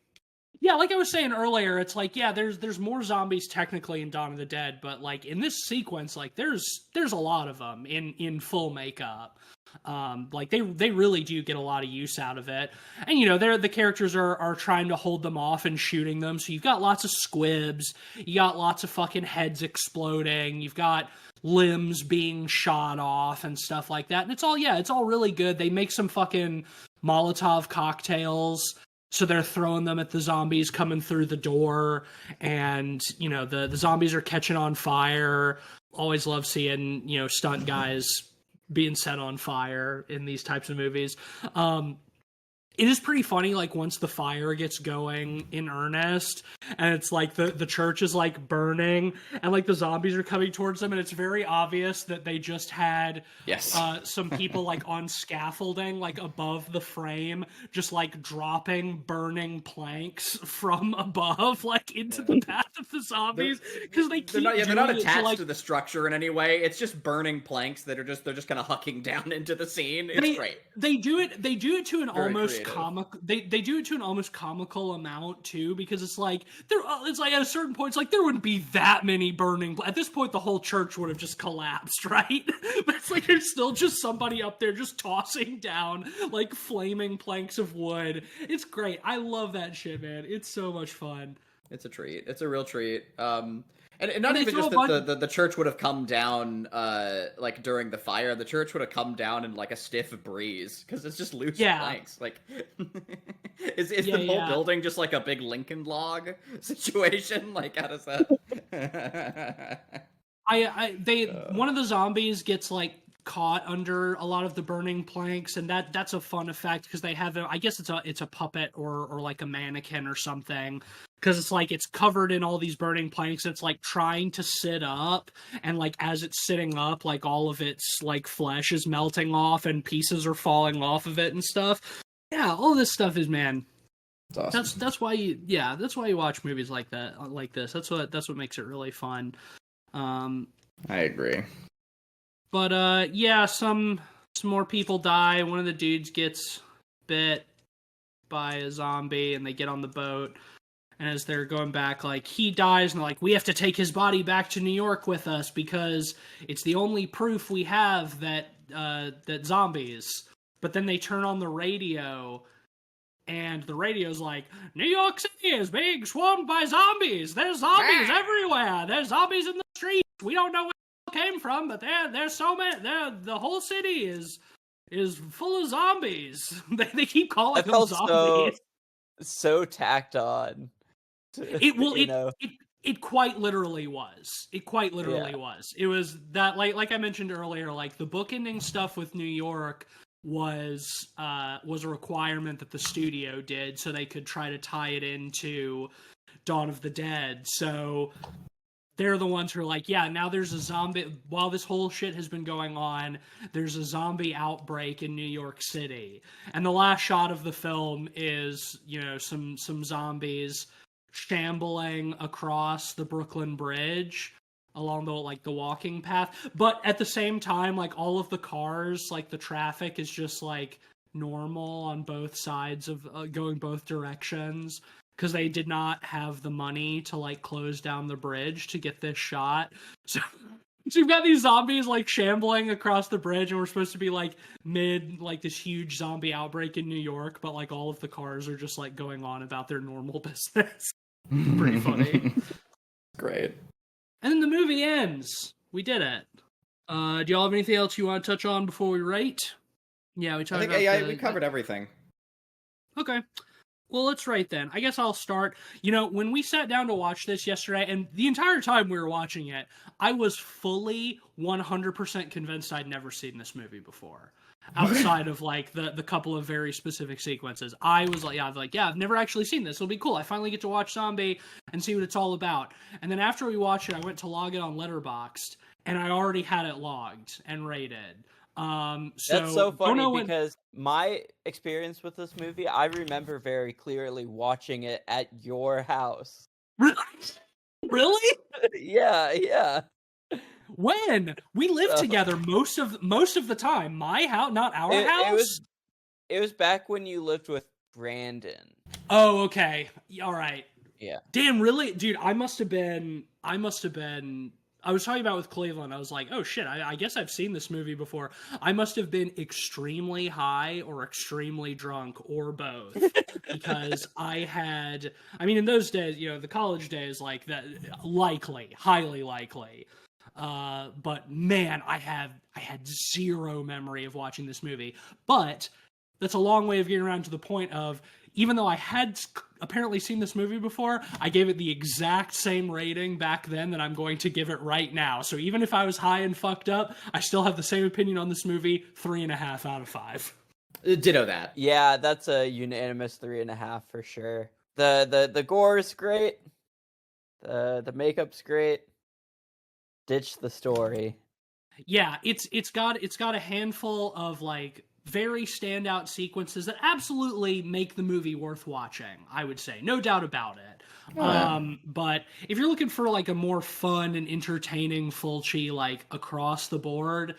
Yeah, like I was saying earlier, it's like, yeah, there's more zombies technically in Dawn of the Dead, but like in this sequence, like there's a lot of them in full makeup. Like they really do get a lot of use out of it. And the characters are trying to hold them off and shooting them. So you've got lots of squibs, you got lots of fucking heads exploding, you've got limbs being shot off and stuff like that. And it's all really good. They make some fucking Molotov cocktails. So they're throwing them at the zombies coming through the door, and the zombies are catching on fire. Always love seeing stunt guys being set on fire in these types of movies. It is pretty funny, like, once the fire gets going in earnest, and it's like the church is like burning, and like the zombies are coming towards them, and it's very obvious that they just had some people like on scaffolding, like above the frame, just like dropping burning planks from above, like into the path of the zombies, because they're not attached to the structure in any way. It's just burning planks that they're just kind of hucking down into the scene. It's great. They do it to an Very almost creative. They do it to an almost comical amount too, because it's like it's like at a certain point, it's like there wouldn't be that many burning. At this point, the whole church would have just collapsed, right? But it's like there's still just somebody up there just tossing down like flaming planks of wood. It's great. I love that shit, man. It's so much fun. It's a treat. It's a real treat. And not even just that the church would have come down like during the fire. The church would have come down in like a stiff breeze because it's just loose planks. Like, is the whole building just like a big Lincoln log situation? Like, how does that? One of the zombies gets like caught under a lot of the burning planks, and that's a fun effect because they have I guess it's a puppet or like a mannequin or something, because it's like it's covered in all these burning planks. It's like trying to sit up, and like as it's sitting up, like all of its like flesh is melting off and pieces are falling off of it and stuff. Yeah, all this stuff is, man. It's awesome. That's why you watch movies like that, like this. That's what makes it really fun. I agree. But yeah, some more people die. One of the dudes gets bit by a zombie, and they get on the boat. And as they're going back, like, he dies, and they're like, we have to take his body back to New York with us because it's the only proof we have that that zombies. But then they turn on the radio, and the radio's like, New York City is being swarmed by zombies. There's zombies everywhere. There's zombies in the streets. We don't know where they came from, but there's so many. The whole city is full of zombies. They keep calling That them felt zombies. so tacked on. It quite literally was. It quite literally was. It was that, like I mentioned earlier, like the bookending stuff with New York was a requirement that the studio did so they could try to tie it into Dawn of the Dead. So they're the ones who are like, yeah, now there's a zombie. While this whole shit has been going on, there's a zombie outbreak in New York City. And the last shot of the film is, some zombies shambling across the Brooklyn Bridge along the walking path. But at the same time, like, all of the cars, like, the traffic is just, like, normal on both sides of going both directions, because they did not have the money to, like, close down the bridge to get this shot. So you've got these zombies, like, shambling across the bridge, and we're supposed to be, like, mid, like, this huge zombie outbreak in New York, but, like, all of the cars are just, like, going on about their normal business. Pretty funny. Great. And then the movie ends. We did it. Do y'all have anything else you want to touch on before we rate? Yeah, we covered everything. Okay. Well, let's rate then. I guess I'll start. When we sat down to watch this yesterday, and the entire time we were watching it, I was fully 100% convinced I'd never seen this movie before. Outside of, like, the couple of very specific sequences. I was like, I've never actually seen this. It'll be cool. I finally get to watch Zombie and see what it's all about. And then after we watched it, I went to log it on Letterboxd, and I already had it logged and rated. That's so funny because my experience with this movie, I remember very clearly watching it at your house. Really? Yeah. When we lived together most of the time, my house, not our house. It was back when you lived with Brandon. Oh, okay, all right. Yeah. Damn, really, dude. I must have been. I was talking about with Cleveland. I was like, oh shit. I guess I've seen this movie before. I must have been extremely high or extremely drunk or both, because in those days, the college days, like that, highly likely. But man, I had zero memory of watching this movie. But that's a long way of getting around to the point of, even though I had apparently seen this movie before, I gave it the exact same rating back then that I'm going to give it right now. So even if I was high and fucked up, I still have the same opinion on this movie. 3.5 out of 5. Ditto that. Yeah, that's a unanimous 3.5 for sure. The gore is great. The makeup's great. Ditch the story. Yeah, it's got a handful of, like, very standout sequences that absolutely make the movie worth watching, I would say. No doubt about it. But if you're looking for, like, a more fun and entertaining Fulci, like, across the board,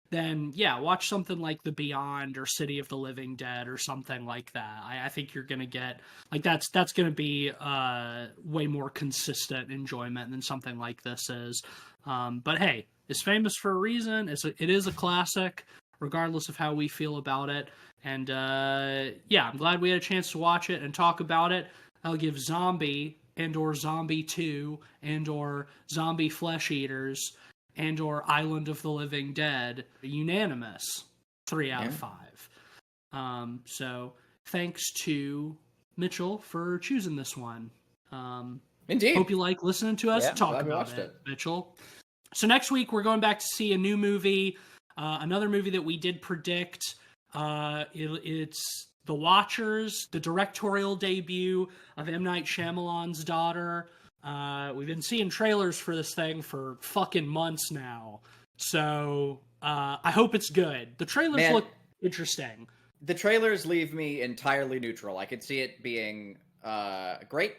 then yeah, watch something like The Beyond or City of the Living Dead or something like that. I think you're gonna get, like, that's gonna be way more consistent enjoyment than something like this is. But hey, it's famous for a reason. It is a classic, regardless of how we feel about it. And yeah, I'm glad we had a chance to watch it and talk about it. I'll give Zombie and/or Zombie 2 and/or Zombie Flesh Eaters and/or Island of the Living Dead a unanimous 3 out of 5. So thanks to Mitchell for choosing this one. Indeed. Hope you like listening to us talk about it, Mitchell. So next week we're going back to see a new movie, another movie that we did predict. It's The Watchers, the directorial debut of M. Night Shyamalan's daughter. We've been seeing trailers for this thing for fucking months now. So I hope it's good. The trailers look interesting. The trailers leave me entirely neutral. I could see it being great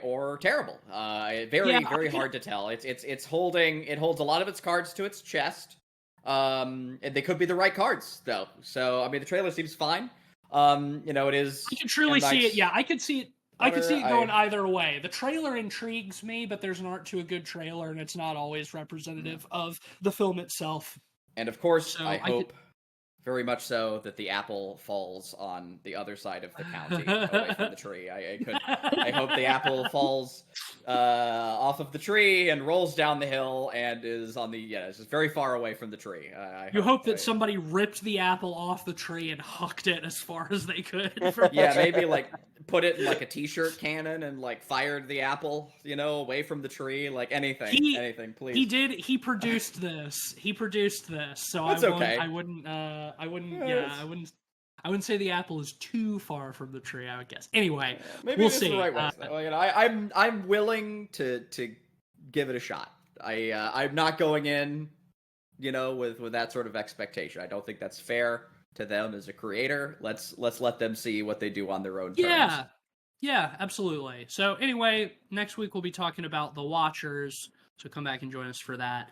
or terrible. Very hard to tell. It holds a lot of its cards to its chest. And they could be the right cards though. So I mean, the trailer seems fine. It is. I can truly see it. Yeah, I could see it. I could see it going either way. The trailer intrigues me, but there's an art to a good trailer, and it's not always representative of the film itself. And of course, So I hope very much so that the apple falls on the other side of the county, away from the tree. I hope the apple falls off of the tree and rolls down the hill and is on the it's just very far away from the tree. You hope that somebody ripped the apple off the tree and hucked it as far as they could. Yeah, maybe like put it in like a t-shirt cannon and like fired the apple, away from the tree, like anything, please. He produced this. So That's okay. I wouldn't say the apple is too far from the tree, I would guess. Anyway, maybe we'll it's see. The right way. I'm willing to give it a shot. I'm not going in, with that sort of expectation. I don't think that's fair to them as a creator. Let's let them see what they do on their own terms. Yeah, absolutely. So anyway, next week we'll be talking about The Watchers, so come back and join us for that.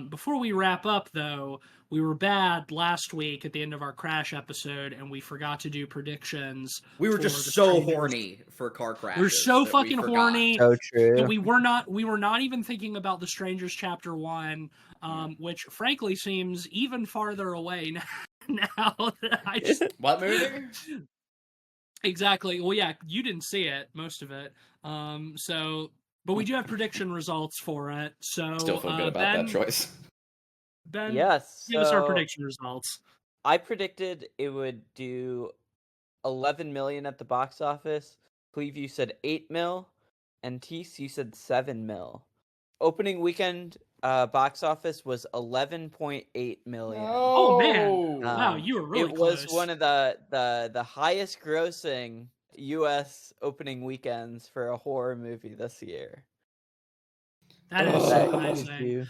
Before we wrap up, though, we were bad last week at the end of our Crash episode, and we forgot to do predictions. We were just so horny for car crashes. We were so fucking horny. So true. We were not even thinking about The Strangers Chapter 1, which frankly seems even farther away now. What movie? Exactly. Well, yeah, you didn't see it, most of it. But we do have prediction results for it. So still feel good about that choice. Ben, yes. Give us our prediction results. I predicted it would do 11 million at the box office. Cleve, you said 8 mil, and Tease, you said 7 mil. Opening weekend box office was 11.8 million. Oh man! Wow, you were really close. It was one of the highest grossing U.S. opening weekends for a horror movie this year. That is surprising.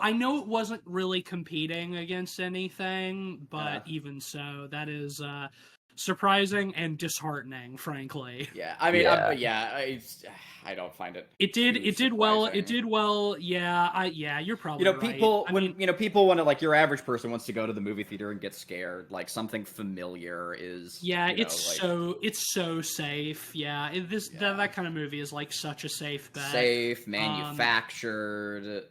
I know it wasn't really competing against anything, but even so, that is surprising and disheartening, frankly. Yeah, I mean, I don't find it. It did well. It did well. Yeah, you're probably right. People people want to, like, your average person wants to go to the movie theater and get scared. Like, something familiar is. Yeah, it's so safe. Yeah, that kind of movie is like such a safe bet. Safe, manufactured.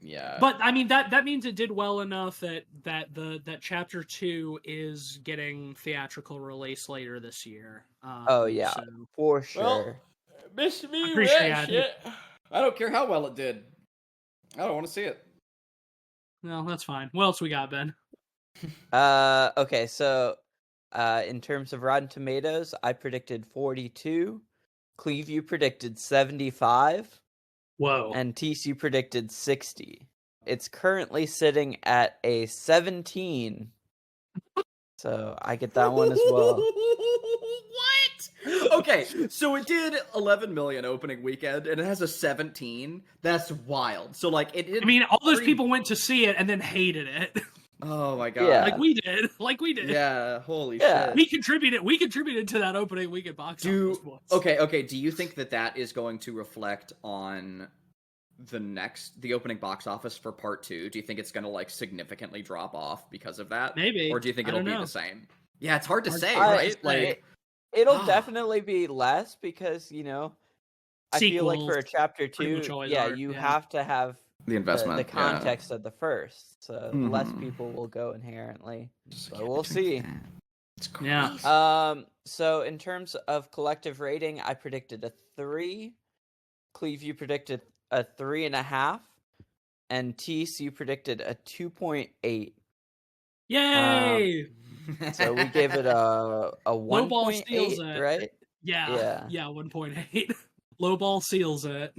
Yeah. But I mean that means it did well enough that Chapter 2 is getting theatrical release later this year. For sure. Well, miss me with shit. I don't care how well it did. I don't want to see it. No, that's fine. What else we got, Ben? Okay, so in terms of Rotten Tomatoes, I predicted 42. Cleve, you predicted 75. Whoa. And TCU predicted 60. It's currently sitting at a 17. So I get that one as well. What? Okay, so it did 11 million opening weekend, and it has a 17. That's wild. So, like, it did. I mean, all those people went to see it and then hated it. Oh my god! Yeah. Like we did. Yeah, holy shit. We contributed to that opening weekend box office. Okay. Do you think that is going to reflect on the opening box office for part 2? Do you think it's going to, like, significantly drop off because of that? Maybe. Or do you think it'll be the same? Yeah, it's hard to say, right? Like, it'll definitely be less because, I feel like for a Chapter 2, you have to have the investment, the context of the first, so less people will go inherently. But we'll see. It's crazy. Yeah. So in terms of collective rating, I predicted a 3. Cleve, you predicted a 3.5, and Tease, you predicted a 2.8. Yay! So we gave it a 1.8, right? Yeah, 1.8. Low ball seals it.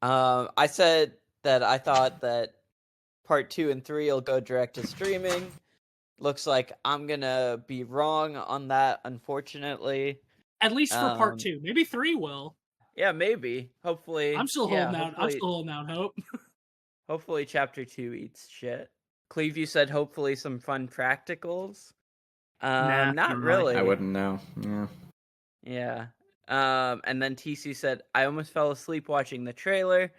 I said that I thought that part 2 and 3 will go direct to streaming. Looks like I'm gonna be wrong on that, unfortunately. At least for part 2. Maybe 3 will. Yeah, maybe. Hopefully. I'm still holding out. I'm still holding out hope. Hopefully Chapter 2 eats shit. Cleve, you said hopefully some fun practicals. Not really. I wouldn't know. Yeah. And then TC said, I almost fell asleep watching the trailer.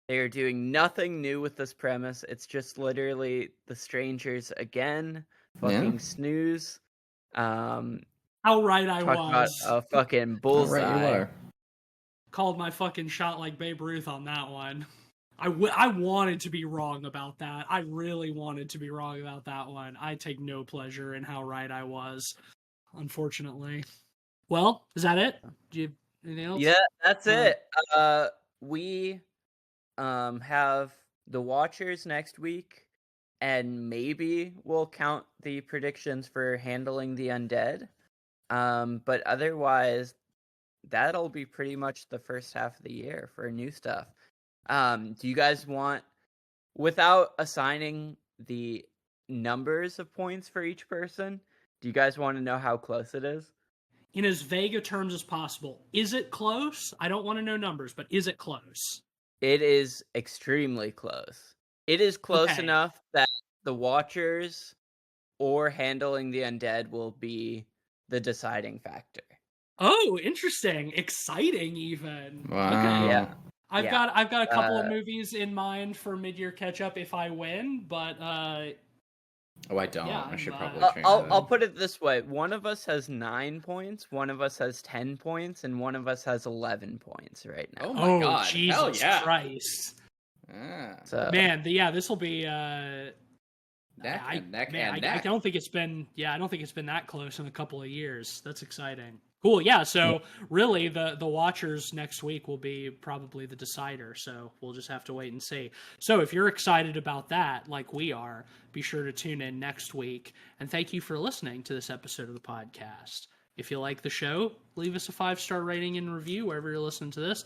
They are doing nothing new with this premise. It's just literally The Strangers again. Fucking snooze. I How right I Talk about was. a fucking All bullseye. right, you are. Called my fucking shot like Babe Ruth on that one. I wanted to be wrong about that. I really wanted to be wrong about that one. I take no pleasure in how right I was, unfortunately. Well, is that it? Do you have anything else? Yeah, that's Uh, it. We have the Watchers next week, and maybe we'll count the predictions for handling the undead. But otherwise, that'll be pretty much the first half of the year for new stuff. Do you guys want, without assigning the numbers of points for each person, do you guys want to know how close it is? In as vague a terms as possible. Is it close? I don't want to know numbers, but is it close? It is extremely close. It is close Okay. enough that the Watchers or handling the undead will be the deciding factor. Oh, interesting. Exciting even. Wow. Okay. Yeah. I've got a couple of Uh, movies in mind for mid-year catch-up if I win, but Oh, I don't. Yeah, I should I'm, probably change I'll that. put it this way: one of us has 9 points, one of us has 10 points, and one of us has 11 points right now. Oh my god! Hell Jesus yeah! Christ. Ah, So Man, this will be neck and neck man, and I neck. don't think it's been that close in a couple of years. That's exciting. Cool. Yeah, so really the Watchers next week will be probably the decider, so we'll just have to wait and see. So if you're excited about that like we are, be sure to tune in next week, and thank you for listening to this episode of the podcast. If you like the show, leave us a 5-star rating and review wherever you're listening to this.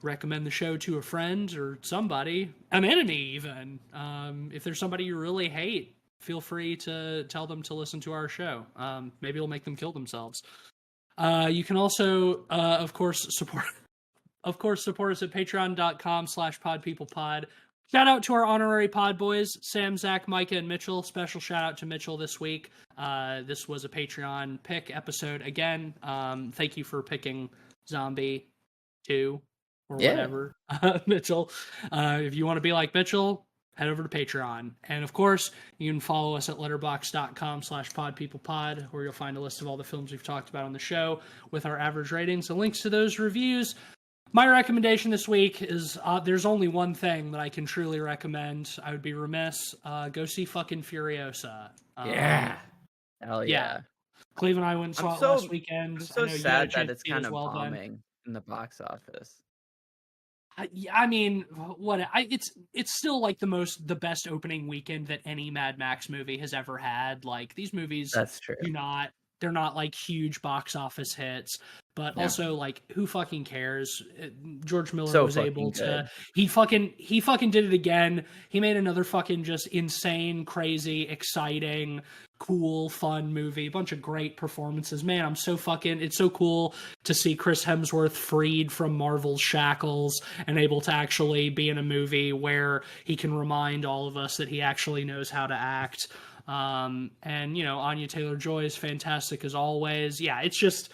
Recommend the show to a friend or somebody, an enemy even. If there's somebody you really hate, feel free to tell them to listen to our show. Maybe it'll make them kill themselves. You can also, of course, support us at patreon.com/podpeoplepod. Shout out to our honorary pod boys, Sam, Zach, Micah, and Mitchell. Special shout out to Mitchell this week. This was a Patreon pick episode again. Thank you for picking Zombie 2 or whatever, Mitchell. If you want to be like Mitchell, head over to Patreon. And of course, you can follow us at letterboxd.com/podpeoplepod, where you'll find a list of all the films we've talked about on the show with our average ratings and links to those reviews. My recommendation this week is there's only one thing that I can truly recommend. I would be remiss. Go see fucking Furiosa. Yeah. hell yeah. Cleve and I went and saw it last weekend. I'm so I know you had a sad chance that it's to see it kind as of well, Ben. bombing in the box office. I mean, it's still like the best opening weekend that any Mad Max movie has ever had. Like these movies That's true. they're not like huge box office hits, but also like who fucking cares? George Miller was able to he fucking did it again. He made another fucking just insane, crazy, exciting, cool, fun movie. A bunch of great performances. Man, it's so cool to see Chris Hemsworth freed from Marvel's shackles and able to actually be in a movie where he can remind all of us that he actually knows how to act. And Anya Taylor-Joy is fantastic as always. Yeah, it's just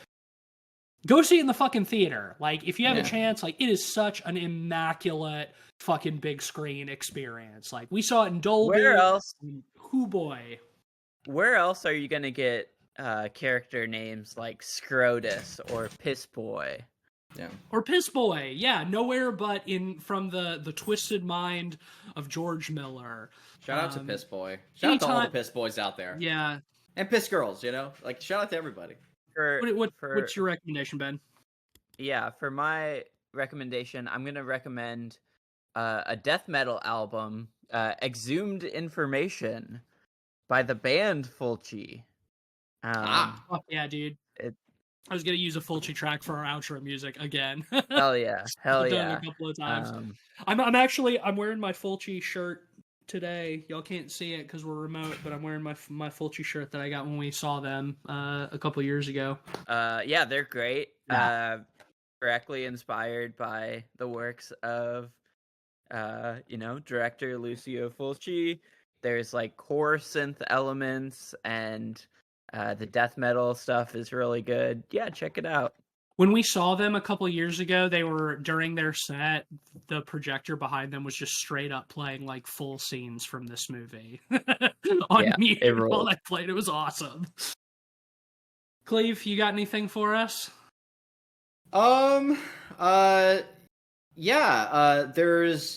go see it in the fucking theater. Like if you have a chance, like it is such an immaculate fucking big screen experience. Like we saw it in Dolby. Where else? Hoo boy. Where else are you gonna get character names like Scrotus or Piss Boy? Yeah. Or Piss Boy. Yeah, nowhere but from the twisted mind of George Miller. Shout out to Piss Boy. Shout out to all the Piss Boys out there. Yeah. And Piss Girls, like shout out to everybody. What's your recommendation, Ben? Yeah, for my recommendation, I'm gonna recommend a death metal album, Exhumed Information, by the band Fulci. Fuck yeah, dude. I was gonna use a Fulci track for our outro music again. Hell yeah, hell I've yeah. done it a couple of times. I'm wearing my Fulci shirt today. Y'all can't see it because we're remote, but I'm wearing my Fulci shirt that I got when we saw them a couple years ago. Yeah, they're great. Yeah. Directly inspired by the works of director Lucio Fulci. There's like core synth elements, and the death metal stuff is really good. Yeah, check it out. When we saw them a couple years ago, they were during their set, the projector behind them was just straight up playing like full scenes from this movie on mute while that played. It was awesome. Cleve, you got anything for us? There's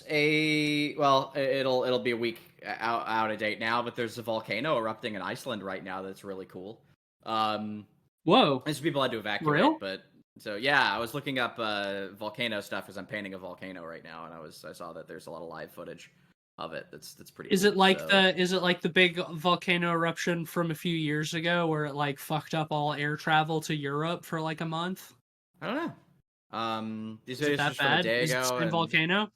a it'll be a week out of date now, but there's a volcano erupting in Iceland right now that's really cool. Whoa. There's people had to evacuate, Real? but so yeah, I was looking up volcano stuff because I'm painting a volcano right now, and I saw that there's a lot of live footage of it. That's pretty. Is cool, it like so. the big volcano eruption from a few years ago where it like fucked up all air travel to Europe for like a month? I don't know. These Is it videos that just from a bad? day Is it ago. the same And, volcano?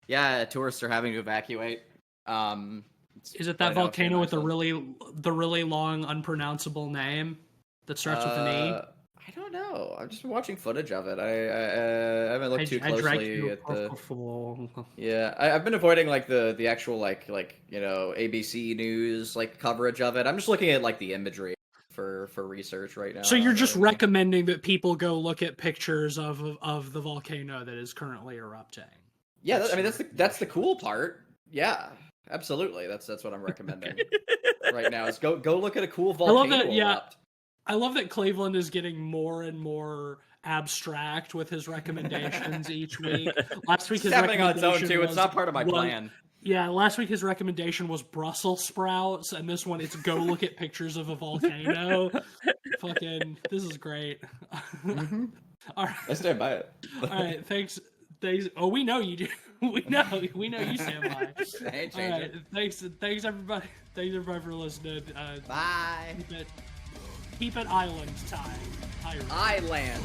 yeah, tourists are having to evacuate. Is it that right now it's in volcano with Iceland. the really long unpronounceable name that starts with an E? I don't know. I've just been watching footage of it. I haven't looked too closely at the. Yeah, I've been avoiding like the actual like ABC News like coverage of it. I'm just looking at like the imagery for research right now. So you're just recommending that people go look at pictures of the volcano that is currently erupting. Yeah, that's the cool part. Yeah, absolutely. That's what I'm recommending right now. Is go look at a cool volcano erupt. I love that Cleveland is getting more and more abstract with his recommendations each week. Last week, it's happening on its own too. It's not part of my plan. Yeah, last week his recommendation was Brussels sprouts, and this one it's go look at pictures of a volcano. Fucking, this is great. Mm-hmm. All right, I stand by it. All right, thanks. Oh, we know you do. We know you stand by. All right, thanks everybody. Thanks everybody for listening. Bye. Keep it island time. Island.